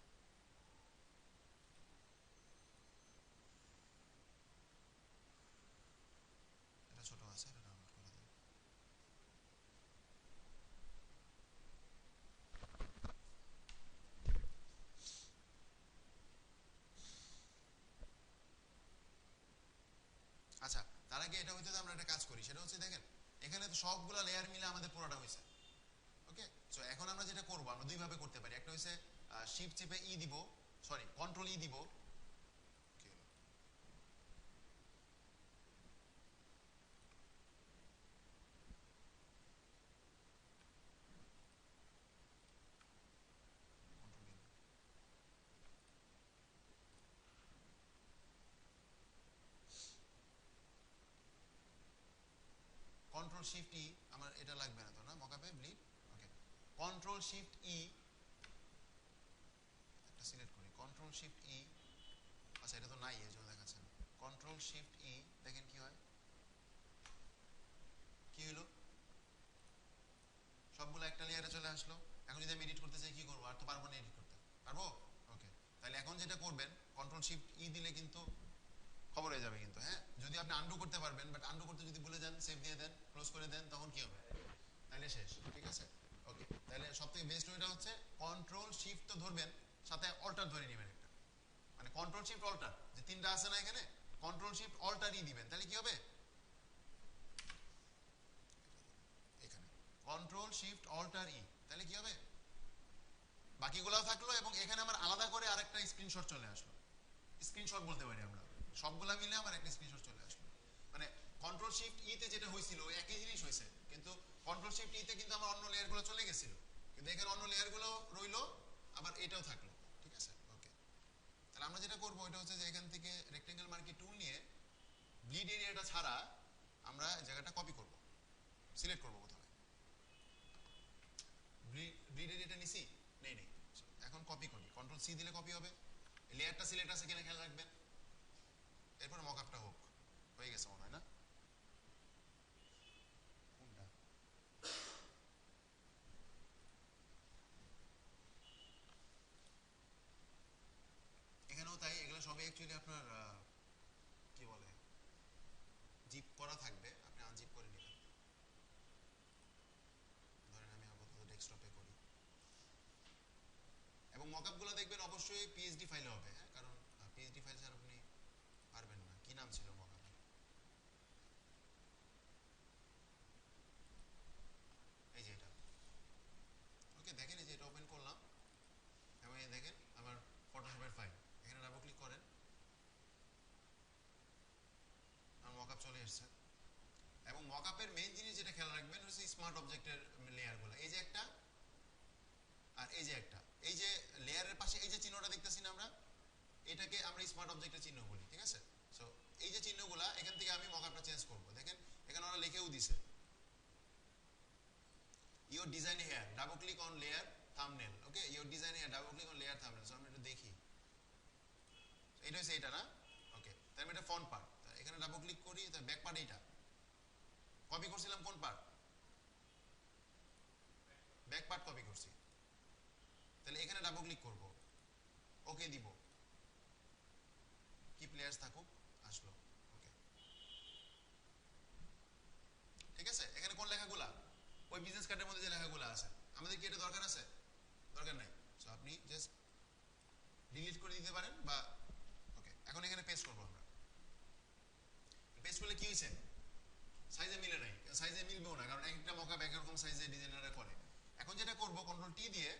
এটা ছোট আছে, এটা ডাউনলোড করে দেন। আচ্ছা, তার আগে এটা হইতে আমরা একটা কাজ করি, সেটা হচ্ছে দেখেন এখানে তো সবগুলা লেয়ার মিলে আমাদের পুরোটা হয়েছে। ওকে, সো এখন আমরা যেটা করব, আমরা দুইভাবে করতে পারি। একটা হচ্ছে শিফট চেপে ই দিব, সরি কন্ট্রোল ই দিব, কন্ট্রোল শিফট ই, আমার এটা লাগবে না তো না মকআপে ব্লিড। ওকে, কন্ট্রোল শিফট ই, একটা সিলেক্ট করি, কন্ট্রোল শিফট ই। আচ্ছা, এটা তো নাই, এই জন্য দেখাচ্ছে না। কন্ট্রোল শিফট ই, দেখেন কি হয়, কি হলো, সবগুলো একটা লেয়ারে চলে আসলো। এখন যদি আমি এডিট করতে চাই কি করবো? আর তো পারবো না এডিট করতে, পারবো? ওকে, তাহলে এখন যেটা করবেন, কন্ট্রোল শিফট ই দিলে কিন্তু খবর হয়ে যাবে কিন্তু, হ্যাঁ। যদি আপনি আন্ডু করতে পারবেন, বাট আন্ডু করতে যদি ভুলে যান, সেভ দিয়ে দেন, ক্লোজ করে দেন, তখন কি হবে? তাহলে শেষ, ঠিক আছে? ওকে, তাহলে সব থেকে বেস্ট ওয়েটা হচ্ছে কন্ট্রোল শিফট তো ধরবেন, সাথে অল্টার ধরে নেবেন একটা, মানে কন্ট্রোল শিফট অল্টার, যে তিনটা আছে না এখানে, কন্ট্রোল শিফট অল্টার ই দিবেন, তাহলে কি হবে? এখানে কন্ট্রোল শিফট অল্টার ই, তাহলে কি হবে? বাকিগুলোও থাকলো এবং এখানে আমার আলাদা করে আরেকটা স্ক্রিনশট চলে আসলো। স্ক্রিনশট বলতে পারি আমরা, সবগুলা মিলে আমার একটা স্ক্রিনশট চলে আসলো। মানে কন্ট্রোল শিফট ই তে যেটা হয়েছিল একই জিনিস হয়েছে, কিন্তু কন্ট্রোল শিফট ই তে কিন্তু আমার অন্য লেয়ারগুলো চলে গেছিল, কিন্তু এখানে অন্য লেয়ারগুলো রইলো, আবার এটাও থাকলো, ঠিক আছে? ওকে, তাহলে আমরা যেটা করবো এটা হচ্ছে যে এখান থেকে রেক্টেঙ্গেল মার্কি টুল নিয়ে ব্লিড এরিয়াটা ছাড়া আমরা জায়গাটা কপি করব, সিলেক্ট করবো প্রথমে, ব্লিড এরিয়াটা নিছি, নেই নেই, এখন কপি করি, কন্ট্রোল সি দিলে কপি হবে। লেয়ারটা সিলেক্ট আছে কিনা খেয়াল রাখবেন, এরপর মকআপটা হোক, হয়ে গেছে মনে হয় না? কোনটা? এখানেও তাই, এগুলো সবই অ্যাকচুয়ালি আপনার কি বলে, জিপ করা থাকবে, আপনি আনজিপ করে নেবেন। ধরেন আমি আপাতত ডেস্কটপে করি, এবং মকআপগুলো দেখবেন অবশ্যই পিএইচডি ফাইলে হবে, হ্যাঁ, কারণ পিএইচডি ফাইল ছাড়া আপনি পারবেন না। কি নাম ছিল মকআপের? এই যে এটা, ওকে, দেখেন এই যে এটা ওপেন করলাম এবং এই দেখেন আমার ফটোশপের ফাইল, এখানে ডাবল ক্লিক করেন, আমার মকআপ চলে এসেছে। এবং মকআপের মেইন জিনিস যেটা খেয়াল রাখবেন হচ্ছে স্মার্ট অবজেক্টের লেয়ারগুলো, এই যে একটা আর এই যে একটা, এই যে লেয়ারের পাশে এই যে চিহ্নটা দেখতেছি না আমরা, এটাকে আমরা স্মার্ট অবজেক্টের চিহ্ন বলি, ঠিক আছে? সো এই যে চিহ্নগুলা, এখান থেকে আমি মকআপটা চেঞ্জ করব। দেখেন এখানে ওরা লিখেও দিছে, your design here, double click on layer thumbnail, okay, your design here, double click on layer thumbnail. So আমরা একটু দেখি, এটা হচ্ছে এটা না, ওকে, তাই আমি এটা ফ্রন্ট পার্ট, এখানে ডাবল ক্লিক করি, তার ব্যাক পার্ট এইটা কপি করছিলাম, কোন পার্ট? ব্যাক পার্ট কপি করছি, তাহলে এখানে ডাবল ক্লিক করব, ওকে দিব, লেয়ার্স থাকুক, আসলো। ওকে, ঠিক আছে। এখানে কোন লেখাগুলা? ওই বিজনেস কার্ডের মধ্যে যে লেখাগুলো আছে। আমাদের কি এটা দরকার আছে? দরকার নাই। সো আপনি জাস্ট ডিলিট করে দিতে পারেন বা ওকে। এখন এখানে পেস্ট করবো আমরা। পেস্ট করলে কি হয়েছে? সাইজে মিলে নাই, সাইজে মিলবেও না, কারণ একটা মকআপ একরকম সাইজে ডিজাইনাররা করে। এখন যেটা করব, কন্ট্রোল টি দিয়ে,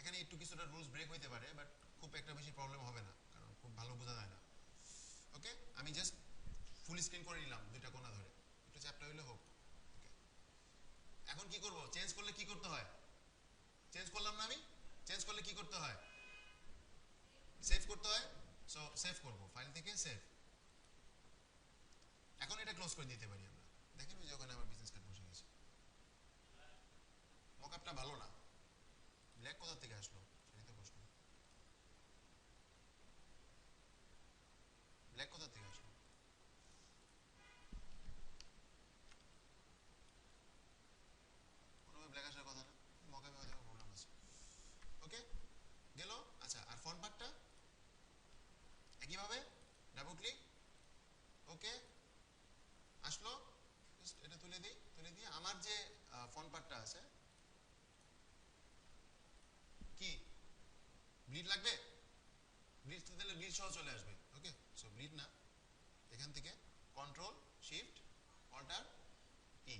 এখানে একটু কিছুটা রুলস ব্রেক হইতে পারে, বাট খুব একটা বেশি প্রবলেম হবে না, কারণ খুব ভালো বোঝা যায় না। ওকে, আমি জাস্ট ফুল স্ক্রিন করে নিলাম দুইটা কোণা ধরে, একটু চ্যাপটা হইলে হোক। ওকে, এখন কি করব? চেঞ্জ করলে কি করতে হয়? চেঞ্জ করলাম না আমি? চেঞ্জ করলে কি করতে হয়? সেভ করতে হয়। সো সেভ করব, ফাইল থেকে সেভ। এখন এটা ক্লোজ করে দিতে পারি আমরা। দেখেন ওই যে ওখানে আমার বিজনেস কার্ড বসে গেছে। মকআপটা ভালো না, ব্ল্যাক কোথা থেকে আসলো সেটাই তো প্রশ্ন। ব্ল্যাক কোথা থেকে আসলো? কোনোভাবে ব্ল্যাক আসার কথা না, মকআপে হয়তো প্রবলেম আছে। ওকে, গেল। আচ্ছা, আর ফন্ট পার্টটা একইভাবে ডাবল ক্লিক, ওকে আসলো। এটা তুলে দিই, তুলে দিয়ে আমার যে ফন্ট পার্টটা আছে, কি ব্লিড লাগবে? ব্লিড দিলে ব্লিড সহ চলে আসবে। ওকে, সো ব্লিড না, এখান থেকে কন্ট্রোল শিফট অল্টার ই।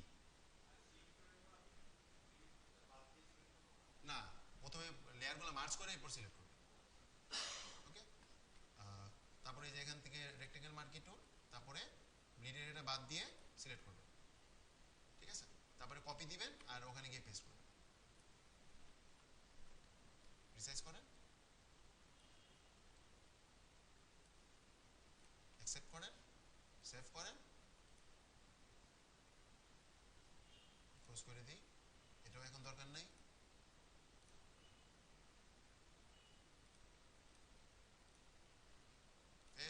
না, প্রথমে লেয়ারগুলো মার্জ করে এরপর সিলেক্ট করবে। ওকে, তারপরে এই যে এখান থেকে রেক্টেঙ্গেল মার্কি টুল, তারপরে ব্লিডের এটা বাদ দিয়ে সিলেক্ট করবে। ঠিক আছে, তারপরে কপি দিবেন আর ওখানে গিয়ে পেস্ট করবেন। রিসাইজ করেন, অ্যাকসেপ্ট করেন, সেভ করেন, ক্লোজ করে দিই। এটাও এখন দরকার নাই। এ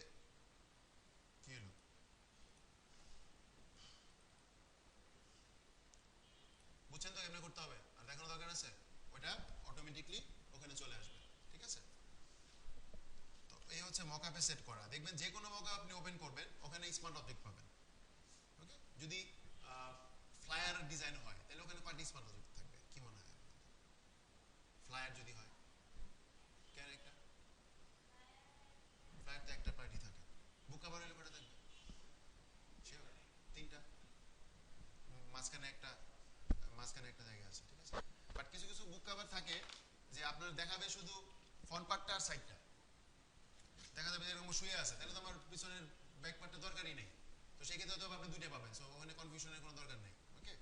কি হলো? বুঝছেন তো কেমনে করতে হবে? আর দেখানোর দরকার আছে? ওটা অটোমেটিকলি ওখানে চলে আসবে। ঠিক আছে, তো এই হচ্ছে মকআপে সেট করা। দেখবেন যে কোনো মকআপ আপনি ওপেন করবেন, ওখানে স্মার্ট অবজেক্ট পাবেন। ওকে, যদি ফ্লায়ার ডিজাইন হয় তাহলে ওখানে কয়টি স্মার্ট অবজেক্ট থাকবে কি মনে হয়? ফ্লায়ার যদি হয়, কেন একটা ফ্লায়ার তো একটা পার্টি থাকে। বুক কভার হলে কয়টা থাকবে? শিওর, তিনটা। মাঝখানে একটা, মাঝখানে একটা জায়গা আছে। ঠিক আছে, বাট কিছু কিছু বুক কভার থাকে যে আপনার দেখাবে শুধু ফ্রন্ট পার্টটা আর সাইডটা, দেখা যাবে এরকম শুয়ে আছে, তাহলে তো আমার পিছনের ব্যাক পার্টটা দরকারই নেই। তো সেই ক্ষেত্রে তো আপনি দুইটা পাবেন, সো ওখানে কনফিউশনের কোনো দরকার নেই। ওকে,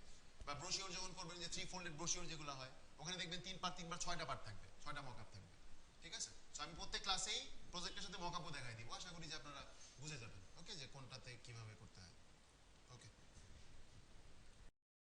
বা ব্রোশিওর যখন করবেন, যে 3 ফোল্ডেড ব্রোশিওর যেগুলো হয়, ওখানে দেখবেন 3 পার্ট 3 বার 6টা পার্ট থাকবে, 6টা মকআপ থাকবে। ঠিক আছে, সো আমি প্রত্যেক ক্লাসেই প্রজেক্টের সাথে মকআপও দেখাই দিব, আশা করি